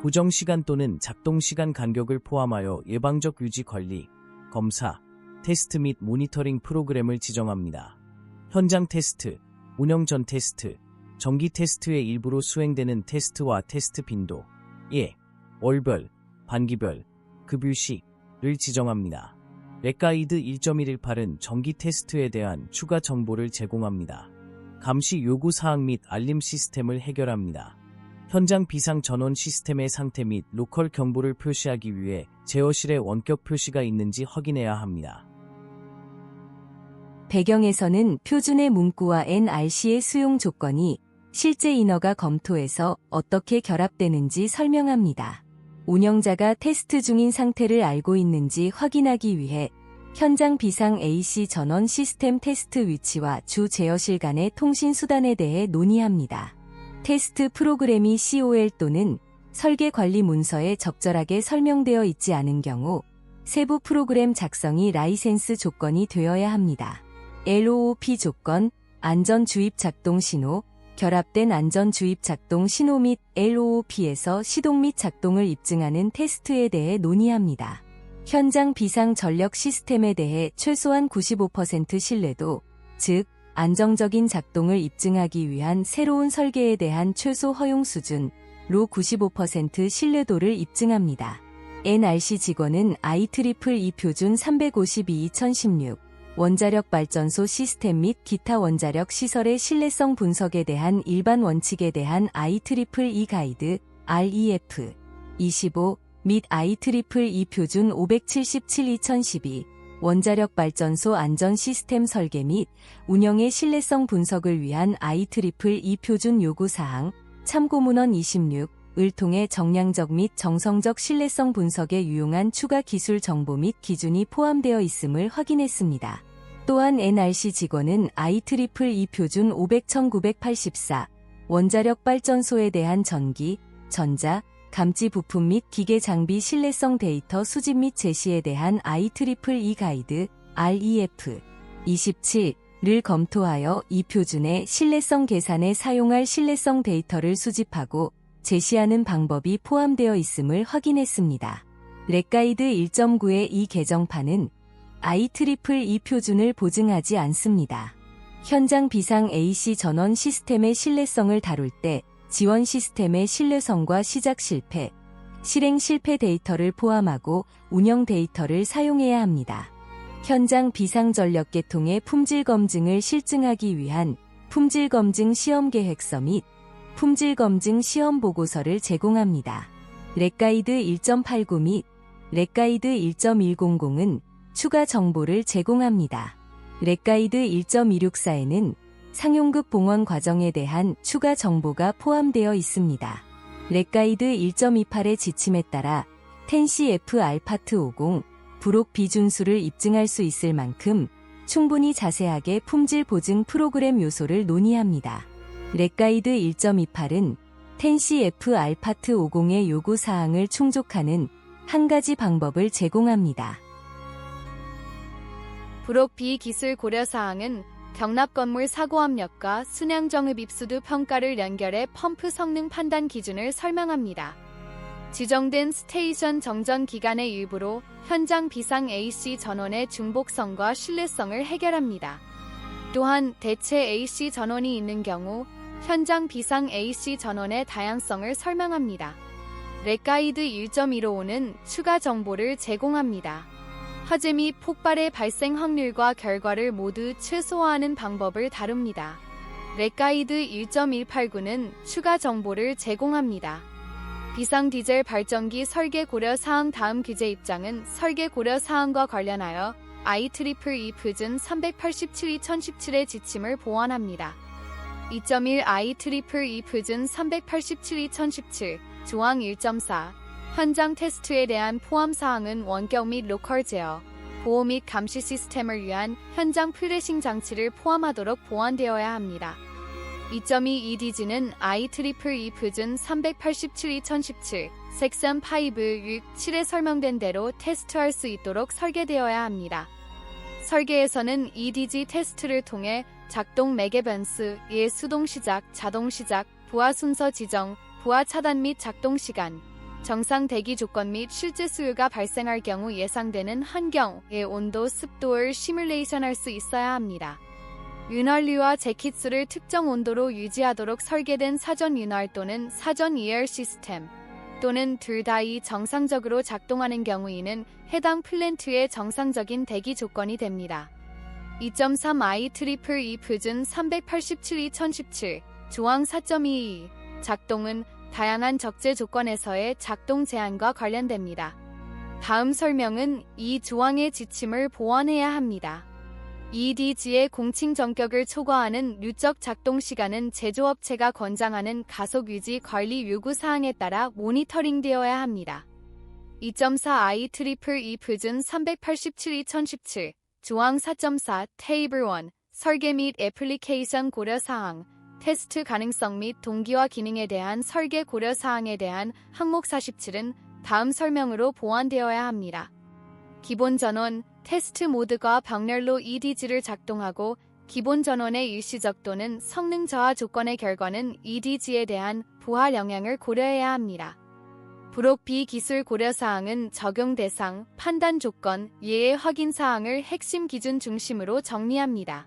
고정 시간 또는 작동 시간 간격을 포함하여 예방적 유지 관리, 검사, 테스트 및 모니터링 프로그램을 지정합니다. 현장 테스트, 운영 전 테스트, 정기 테스트의 일부로 수행되는 테스트와 테스트 빈도, 월별, 반기별, 급유식을 지정합니다. 렉가이드 1.118은 정기 테스트에 대한 추가 정보를 제공합니다. 감시 요구 사항 및 알림 시스템을 해결합니다. 현장 비상 전원 시스템의 상태 및 로컬 경보를 표시하기 위해 제어실에 원격 표시가 있는지 확인해야 합니다. 배경에서는 표준의 문구와 NRC의 수용 조건이 실제 인허가 검토에서 어떻게 결합되는지 설명합니다. 운영자가 테스트 중인 상태를 알고 있는지 확인하기 위해 현장 비상 AC 전원 시스템 테스트 위치와 주 제어실 간의 통신 수단에 대해 논의합니다. 테스트 프로그램이 COL 또는 설계 관리 문서에 적절하게 설명되어 있지 않은 경우 세부 프로그램 작성이 라이센스 조건이 되어야 합니다. LOOP 조건, 안전 주입 작동 신호, 결합된 안전 주입 작동 신호 및 LOOP에서 시동 및 작동을 입증하는 테스트에 대해 논의합니다. 현장 비상 전력 시스템에 대해 최소한 95% 신뢰도, 즉 안정적인 작동을 입증하기 위한 새로운 설계에 대한 최소 허용 수준로 95% 신뢰도를 입증합니다. NRC 직원은 IEEE 표준 352/2016 원자력 발전소 시스템 및 기타 원자력 시설의 신뢰성 분석에 대한 일반 원칙에 대한 IEEE 가이드 REF 25 및 IEEE 표준 577/2012 원자력 발전소 안전 시스템 설계 및 운영의 신뢰성 분석을 위한 IEEE 표준 요구사항 참고문헌 26을 통해 정량적 및 정성적 신뢰성 분석에 유용한 추가 기술 정보 및 기준이 포함되어 있음을 확인했습니다. 또한 NRC 직원은 IEEE 표준 500-1984 원자력 발전소에 대한 전기, 전자, 감지 부품 및 기계 장비 신뢰성 데이터 수집 및 제시에 대한 IEEE 가이드 REF 27를 검토하여 이 표준의 신뢰성 계산에 사용할 신뢰성 데이터를 수집하고 제시하는 방법이 포함되어 있음을 확인했습니다. 렉가이드 1.9의 이 개정판은 IEEE 표준을 보증하지 않습니다. 현장 비상 AC 전원 시스템의 신뢰성을 다룰 때 지원 시스템의 신뢰성과 시작 실패, 실행 실패 데이터를 포함하고 운영 데이터를 사용해야 합니다. 현장 비상 전력 계통의 품질 검증을 실증하기 위한 품질 검증 시험 계획서 및 품질 검증 시험 보고서를 제공합니다. 렉가이드 1.89 및 렉가이드 1.100은 추가 정보를 제공합니다. 렉가이드 1.264에는 상용급 봉헌 과정에 대한 추가 정보가 포함되어 있습니다. 렉가이드 1.28의 지침에 따라 텐시-F 알파트 50 부록 비준수를 입증할 수 있을 만큼 충분히 자세하게 품질 보증 프로그램 요소를 논의합니다. 렉가이드 1.28은 텐시-F 알파트 50의 요구 사항을 충족하는 한 가지 방법을 제공합니다. 부록 비기술 고려사항은 경납 건물 사고 압력과 순양 정읍 입수도 평가를 연결해 펌프 성능 판단 기준을 설명합니다. 지정된 스테이션 정전 기간의 일부로 현장 비상 AC 전원의 중복성과 신뢰성을 해결합니다. 또한 대체 AC 전원이 있는 경우 현장 비상 AC 전원의 다양성을 설명합니다. 렉가이드 1.155는 추가 정보를 제공합니다. 화재 및 폭발의 발생 확률과 결과를 모두 최소화하는 방법을 다룹니다. 렉가이드 1.189는 추가 정보를 제공합니다. 비상 디젤 발전기 설계 고려 사항. 다음 규제 입장은 설계 고려 사항과 관련하여 IEEE 표준 387/2017의 지침을 보완합니다. 2.1 IEEE 표준 387/2017 조항 1.4 현장 테스트에 대한 포함 사항은 원격 및 로컬 제어, 보호 및 감시 시스템을 위한 현장 프레싱 장치를 포함하도록 보완되어야 합니다. 2.2 EDG는 IEEE 표준 387/2017 섹션 5, 6, 7에 설명된 대로 테스트할 수 있도록 설계되어야 합니다. 설계에서는 EDG 테스트를 통해 작동 매개 변수의 수동 시작, 자동 시작, 부하 순서 지정, 부하 차단 및 작동 시간, 정상 대기 조건 및 실제 수요가 발생할 경우 예상되는 환경의 온도, 습도를 시뮬레이션할 수 있어야 합니다. 윤활유와 재킷수를 특정 온도로 유지하도록 설계된 사전 윤활 또는 사전 ER 시스템 또는 둘 다이 정상적으로 작동하는 경우에는 해당 플랜트의 정상적인 대기 조건이 됩니다. 2.3 IEEE 표준 387/2017 조항 4.22 작동은 다양한 적재 조건에서의 작동 제한과 관련됩니다. 다음 설명은 이 조항의 지침을 보완해야 합니다. EDG의 공칭 전격을 초과하는 누적 작동 시간은 제조업체가 권장하는 가속 유지 관리 요구 사항에 따라 모니터링되어야 합니다. 2.4 IEEE 표준 387/2017 조항 4.4 테이블 1 설계 및 애플리케이션 고려 사항 테스트 가능성 및 동기화 기능에 대한 설계 고려 사항에 대한 항목 47은 다음 설명으로 보완되어야 합니다. 기본 전원, 테스트 모드가 병렬로 EDG를 작동하고 기본 전원의 일시적 또는 성능 저하 조건의 결과는 EDG에 대한 부하 영향을 고려해야 합니다. 부록 비기술 고려사항은 적용 대상, 판단 조건, 예의 확인 사항을 핵심 기준 중심으로 정리합니다.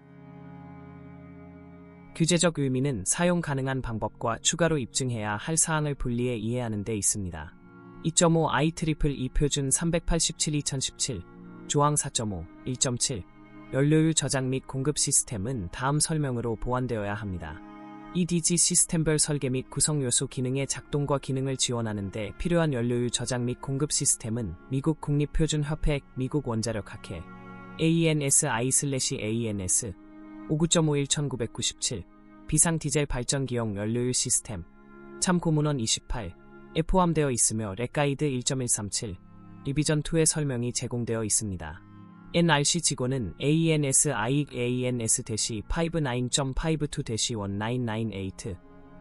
규제적 의미는 사용 가능한 방법과 추가로 입증해야 할 사항을 분리해 이해하는 데 있습니다. 2.5 IEEE 표준 387/2017 조항 4.5, 1.7 연료유 저장 및 공급 시스템은 다음 설명으로 보완되어야 합니다. EDG 시스템별 설계 및 구성 요소 기능의 작동과 기능을 지원하는 데 필요한 연료유 저장 및 공급 시스템은 미국 국립표준협회 미국 원자력학회 ANSI/ANS 59.51-1997 비상 디젤 발전기용 연료유 시스템 참고문헌 28에 포함되어 있으며 렉가이드 1.137 리비전 2의 설명이 제공되어 있습니다. NRC 직원은 ANSI-ANS-59.52-1998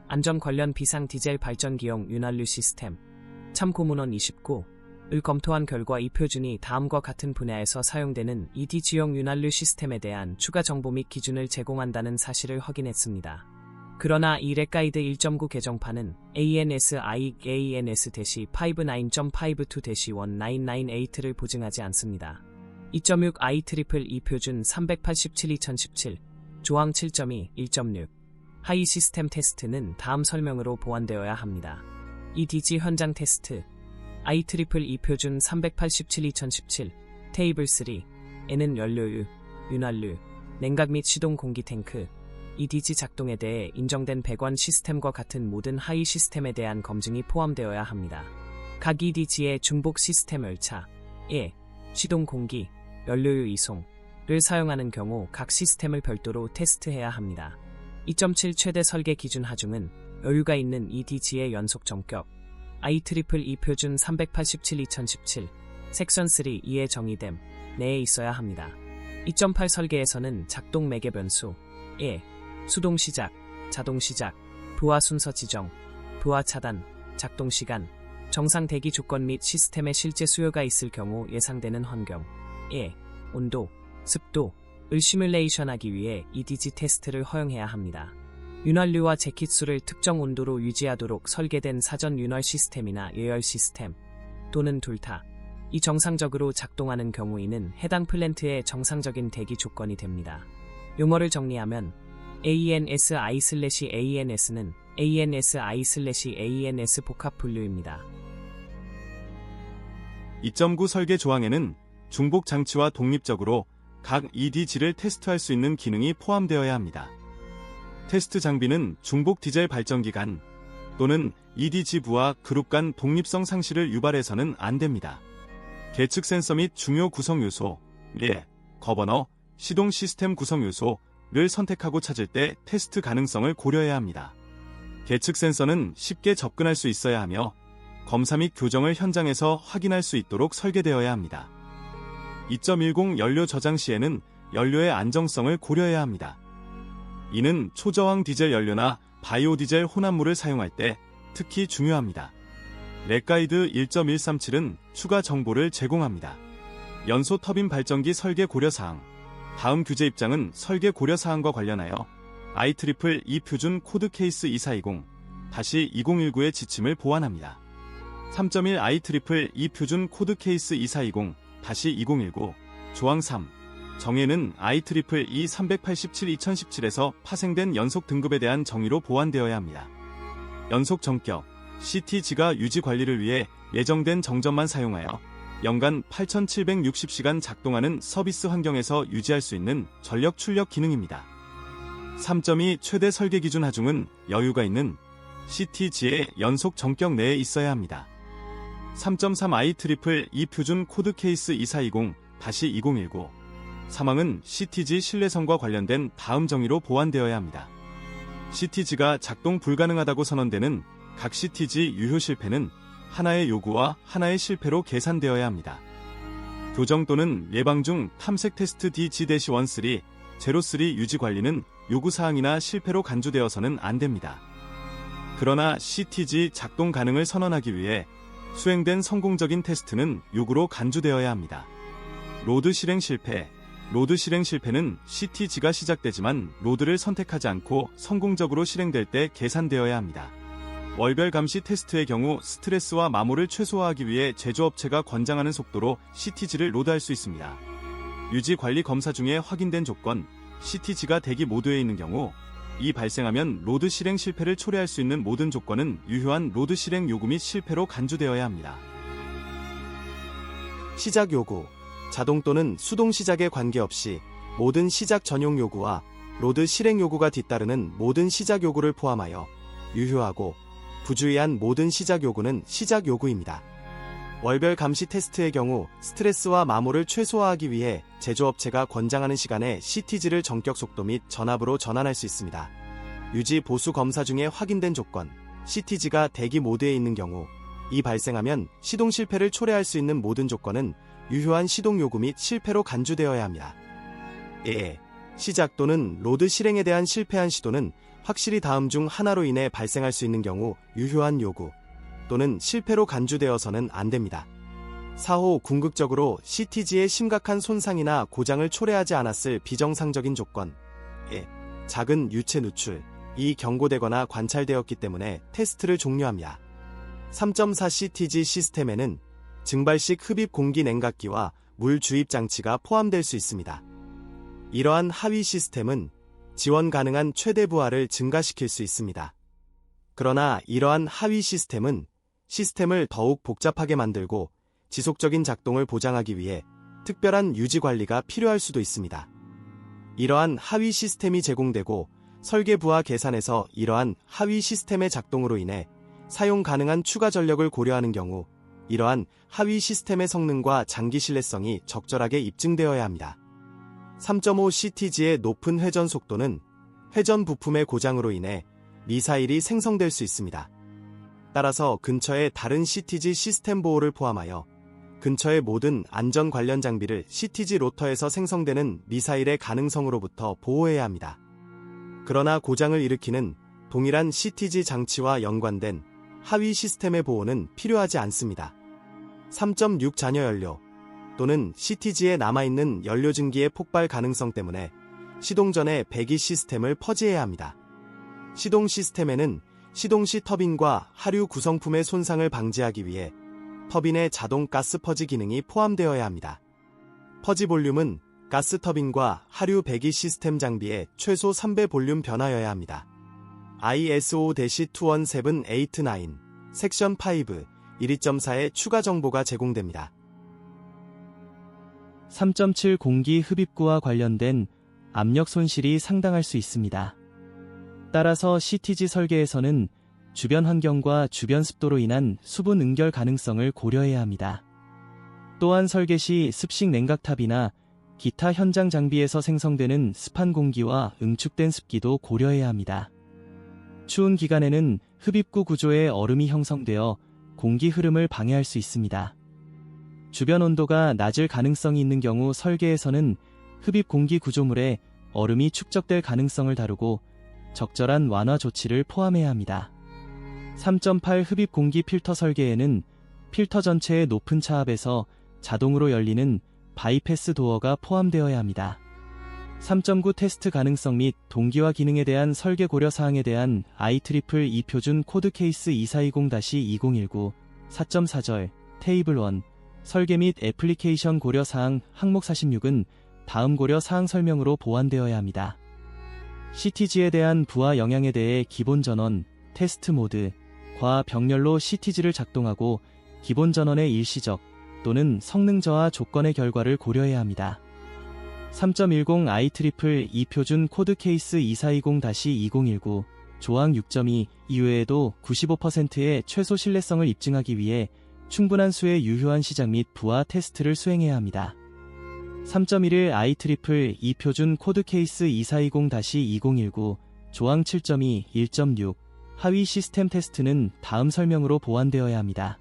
안전 관련 비상 디젤 발전기용 윤활유 시스템 참고문헌 29을 검토한 결과 이 표준이 다음과 같은 분야에서 사용되는 EDG용 윤활유 시스템에 대한 추가 정보 및 기준을 제공한다는 사실을 확인했습니다. 그러나 이 렉가이드 1.9 개정판은 ANSI-ANS-59.52-1998를 보증하지 않습니다. 2.6 IEEE 표준 387/2017 조항 7.2, 1.6 하이 시스템 테스트는 다음 설명으로 보완되어야 합니다. EDG 현장 테스트 IEEE 표준 387/2017 테이블 3에는 연료유, 윤활유, 냉각 및 시동 공기 탱크, EDG 작동에 대해 인정된 배관 시스템과 같은 모든 하이 시스템에 대한 검증이 포함되어야 합니다. 각 EDG의 중복 시스템 열차에 시동 공기, 연료유 이송을 사용하는 경우 각 시스템을 별도로 테스트해야 합니다. 2.7 최대 설계 기준 하중은 여유가 있는 EDG의 연속 점격 IEEE 표준 387/2017 섹션 3-2에 정의됨 내에 있어야 합니다. 2.8 설계에서는 작동 매개 변수 수동 시작, 자동 시작, 부하 순서 지정, 부하 차단, 작동 시간, 정상 대기 조건 및 시스템의 실제 수요가 있을 경우 예상되는 환경 온도, 습도를 시뮬레이션하기 위해 EDG 테스트를 허용해야 합니다. 윤활유와 재킷수를 특정 온도로 유지하도록 설계된 사전 윤활 시스템이나 예열 시스템 또는 둘 다 이 정상적으로 작동하는 경우에는 해당 플랜트의 정상적인 대기 조건이 됩니다. 용어를 정리하면 ANSI/ANS는 ANSI/ANS 복합 분류입니다. 2.9 설계 조항에는 중복 장치와 독립적으로 각 EDG를 테스트할 수 있는 기능이 포함되어야 합니다. 테스트 장비는 중복 디젤 발전기 간 또는 EDG 부하 그룹 간 독립성 상실을 유발해서는 안 됩니다. 계측 센서 및 중요 구성 요소, 거버너, 시동 시스템 구성 요소를 선택하고 찾을 때 테스트 가능성을 고려해야 합니다. 계측 센서는 쉽게 접근할 수 있어야 하며 검사 및 교정을 현장에서 확인할 수 있도록 설계되어야 합니다. 2.10 연료 저장 시에는 연료의 안정성을 고려해야 합니다. 이는 초저항 디젤 연료나 바이오 디젤 혼합물을 사용할 때 특히 중요합니다. 렉가이드 1.137은 추가 정보를 제공합니다. 연소 터빈 발전기 설계 고려사항. 다음 규제 입장은 설계 고려사항과 관련하여 IEEE 표준 코드 케이스 2420-2019의 지침을 보완합니다. 3.1 IEEE 표준 코드 케이스 2420-2019 조항 3 정의는 IEEE 387-2017에서 파생된 연속 등급에 대한 정의로 보완되어야 합니다. 연속 정격, CTG가 유지 관리를 위해 예정된 정전만 사용하여 연간 8,760시간 작동하는 서비스 환경에서 유지할 수 있는 전력 출력 기능입니다. 3.2 최대 설계 기준 하중은 여유가 있는 CTG의 연속 정격 내에 있어야 합니다. 3.3 IEEE 표준 코드 케이스 2420-2019 사망은 CTG 신뢰성과 관련된 다음 정의로 보완되어야 합니다. CTG가 작동 불가능하다고 선언되는 각 CTG 유효 실패는 하나의 요구와 하나의 실패로 계산되어야 합니다. 교정 또는 예방 중 탐색 테스트 DG-13 03 유지 관리는 요구사항이나 실패로 간주되어서는 안 됩니다. 그러나 CTG 작동 가능을 선언하기 위해 수행된 성공적인 테스트는 요구로 간주되어야 합니다. 로드 실행 실패. 로드 실행 실패는 CTG가 시작되지만 로드를 선택하지 않고 성공적으로 실행될 때 계산되어야 합니다. 월별 감시 테스트의 경우 스트레스와 마모를 최소화하기 위해 제조업체가 권장하는 속도로 CTG를 로드할 수 있습니다. 유지 관리 검사 중에 확인된 조건, CTG가 대기 모드에 있는 경우 이 발생하면 로드 실행 실패를 초래할 수 있는 모든 조건은 유효한 로드 실행 요구 및 실패로 간주되어야 합니다. 시작 요구. 자동 또는 수동 시작에 관계없이 모든 시작 전용 요구와 로드 실행 요구가 뒤따르는 모든 시작 요구를 포함하여 유효하고 부주의한 모든 시작 요구는 시작 요구입니다. 월별 감시 테스트의 경우 스트레스와 마모를 최소화하기 위해 제조업체가 권장하는 시간에 CTG를 정격 속도 및 전압으로 전환할 수 있습니다. 유지 보수 검사 중에 확인된 조건, CTG가 대기 모드에 있는 경우 이 발생하면 시동 실패를 초래할 수 있는 모든 조건은 유효한 시동 요구 및 실패로 간주되어야 합니다. 시작 또는 로드 실행에 대한 실패한 시도는 확실히 다음 중 하나로 인해 발생할 수 있는 경우 유효한 요구 또는 실패로 간주되어서는 안 됩니다. 4호 궁극적으로 CTG의 심각한 손상이나 고장을 초래하지 않았을 비정상적인 조건, 작은 유체 누출, 이 경고되거나 관찰되었기 때문에 테스트를 종료합니다. 3.4 CTG 시스템에는 증발식 흡입 공기 냉각기와 물 주입 장치가 포함될 수 있습니다. 이러한 하위 시스템은 지원 가능한 최대 부하를 증가시킬 수 있습니다. 그러나 이러한 하위 시스템은 시스템을 더욱 복잡하게 만들고 지속적인 작동을 보장하기 위해 특별한 유지 관리가 필요할 수도 있습니다. 이러한 하위 시스템이 제공되고 설계 부하 계산에서 이러한 하위 시스템의 작동으로 인해 사용 가능한 추가 전력을 고려하는 경우 이러한 하위 시스템의 성능과 장기 신뢰성이 적절하게 입증되어야 합니다. 3.5 CTG의 높은 회전 속도는 회전 부품의 고장으로 인해 미사일이 생성될 수 있습니다. 따라서 근처의 다른 CTG 시스템 보호를 포함하여 근처의 모든 안전 관련 장비를 CTG 로터에서 생성되는 미사일의 가능성으로부터 보호해야 합니다. 그러나 고장을 일으키는 동일한 CTG 장치와 연관된 하위 시스템의 보호는 필요하지 않습니다. 3.6 잔여 연료 또는 CTG에 남아있는 연료 증기의 폭발 가능성 때문에 시동 전에 배기 시스템을 퍼지해야 합니다. 시동 시스템에는 시동 시 터빈과 하류 구성품의 손상을 방지하기 위해 터빈의 자동 가스 퍼지 기능이 포함되어야 합니다. 퍼지 볼륨은 가스 터빈과 하류 배기 시스템 장비의 최소 3배 볼륨 변화여야 합니다. ISO-21789 섹션 5 12.4의 추가 정보가 제공됩니다. 3.7 공기 흡입구와 관련된 압력 손실이 상당할 수 있습니다. 따라서 CTG 설계에서는 주변 환경과 주변 습도로 인한 수분 응결 가능성을 고려해야 합니다. 또한 설계 시 습식 냉각탑이나 기타 현장 장비에서 생성되는 습한 공기와 응축된 습기도 고려해야 합니다. 추운 기간에는 흡입구 구조에 얼음이 형성되어 공기 흐름을 방해할 수 있습니다. 주변 온도가 낮을 가능성이 있는 경우 설계에서는 흡입 공기 구조물에 얼음이 축적될 가능성을 다루고 적절한 완화 조치를 포함해야 합니다. 3.8 흡입 공기 필터 설계에는 필터 전체의 높은 차압에서 자동으로 열리는 바이패스 도어가 포함되어야 합니다. 3.9 테스트 가능성 및 동기화 기능에 대한 설계 고려 사항에 대한 IEEE 표준 코드 케이스 2420-2019 4.4절 테이블 1 설계 및 애플리케이션 고려 사항 항목 46은 다음 고려 사항 설명으로 보완되어야 합니다. CTG에 대한 부하 영향에 대해 기본 전원, 테스트 모드, 과 병렬로 CTG를 작동하고 기본 전원의 일시적 또는 성능 저하 조건의 결과를 고려해야 합니다. 3.10 IEEE 표준 코드 케이스 2420-2019 조항 6.2 이외에도 95%의 최소 신뢰성을 입증하기 위해 충분한 수의 유효한 시작 및 부하 테스트를 수행해야 합니다. 3.11 IEEE 표준 코드 케이스 2420-2019 조항 7.2 1.6 하위 시스템 테스트는 다음 설명으로 보완되어야 합니다.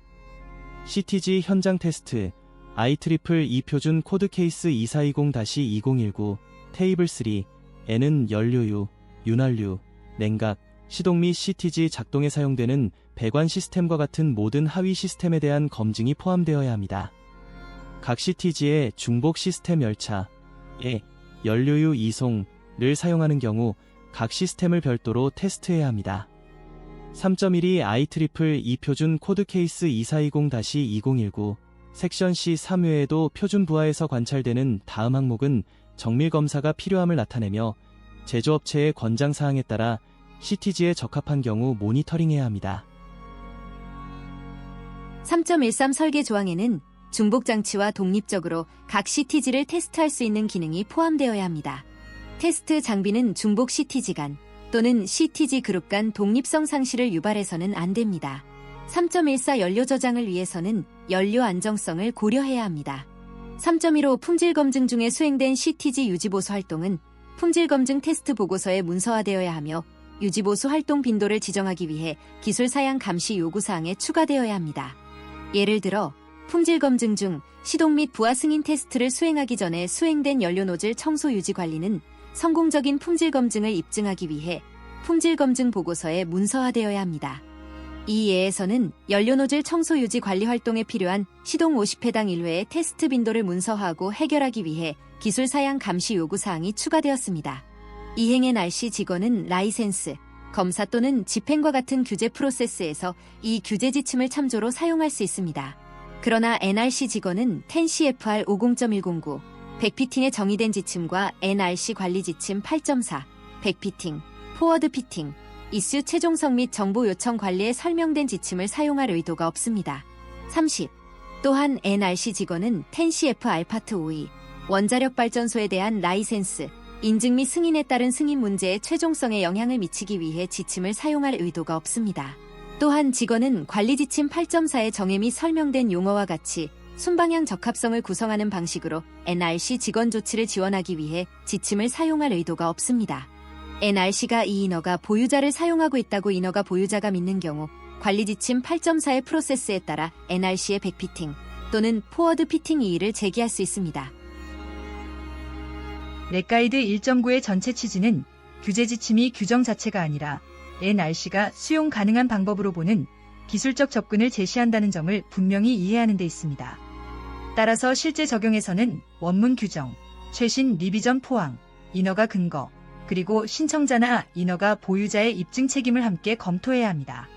CTG 현장 테스트 IEEE 표준 코드 케이스 2420-2019 테이블 3 N은 연료유, 윤활유, 냉각, 시동 및 CTG 작동에 사용되는 배관 시스템과 같은 모든 하위 시스템에 대한 검증이 포함되어야 합니다. 각 CTG의 중복 시스템 열차에 연료유 이송을 사용하는 경우 각 시스템을 별도로 테스트해야 합니다. 3.12 IEEE 표준 코드 케이스 2420-2019 섹션 C3 외에도 표준 부하에서 관찰되는 다음 항목은 정밀 검사가 필요함을 나타내며 제조업체의 권장 사항에 따라 CTG에 적합한 경우 모니터링해야 합니다. 3.13 설계 조항에는 중복 장치와 독립적으로 각 CTG를 테스트할 수 있는 기능이 포함되어야 합니다. 테스트 장비는 중복 CTG 간 또는 CTG 그룹 간 독립성 상실을 유발해서는 안 됩니다. 3.14 연료 저장을 위해서는 연료 안정성을 고려해야 합니다. 3.15 품질 검증 중에 수행된 CTG 유지보수 활동은 품질 검증 테스트 보고서에 문서화되어야 하며 유지보수 활동 빈도를 지정하기 위해 기술 사양 감시 요구사항에 추가되어야 합니다. 예를 들어 품질 검증 중 시동 및 부하 승인 테스트를 수행하기 전에 수행된 연료 노즐 청소 유지 관리는 성공적인 품질 검증을 입증하기 위해 품질 검증 보고서에 문서화되어야 합니다. 이 예에서는 연료 노즐 청소 유지 관리 활동에 필요한 시동 50회당 1회의 테스트 빈도를 문서화하고 해결하기 위해 기술 사양 감시 요구 사항이 추가되었습니다. 이행의 NRC 직원은 라이센스, 검사 또는 집행과 같은 규제 프로세스에서 이 규제 지침을 참조로 사용할 수 있습니다. 그러나 NRC 직원은 10CFR 50.109 백피팅에 정의된 지침과 NRC 관리 지침 8.4 백피팅, 포워드 피팅, 이슈 최종성 및 정보 요청 관리에 설명된 지침을 사용할 의도가 없습니다. 30. 또한 NRC 직원은 10CFR 파트 5의 원자력 발전소에 대한 라이센스, 인증 및 승인에 따른 승인 문제의 최종성에 영향을 미치기 위해 지침을 사용할 의도가 없습니다. 또한 직원은 관리 지침 8.4의 정의 및 설명된 용어와 같이 순방향 적합성을 구성하는 방식으로 NRC 직원 조치를 지원하기 위해 지침을 사용할 의도가 없습니다. NRC가 이 인허가 보유자를 사용하고 있다고 인허가 보유자가 믿는 경우 관리 지침 8.4의 프로세스에 따라 NRC의 백피팅 또는 포워드 피팅 이의를 제기할 수 있습니다. 렉가이드 1.9의 전체 취지는 규제 지침이 규정 자체가 아니라 NRC가 수용 가능한 방법으로 보는 기술적 접근을 제시한다는 점을 분명히 이해하는 데 있습니다. 따라서 실제 적용에서는 원문 규정, 최신 리비전 포항, 인허가 근거, 그리고 신청자나 인허가 보유자의 입증 책임을 함께 검토해야 합니다.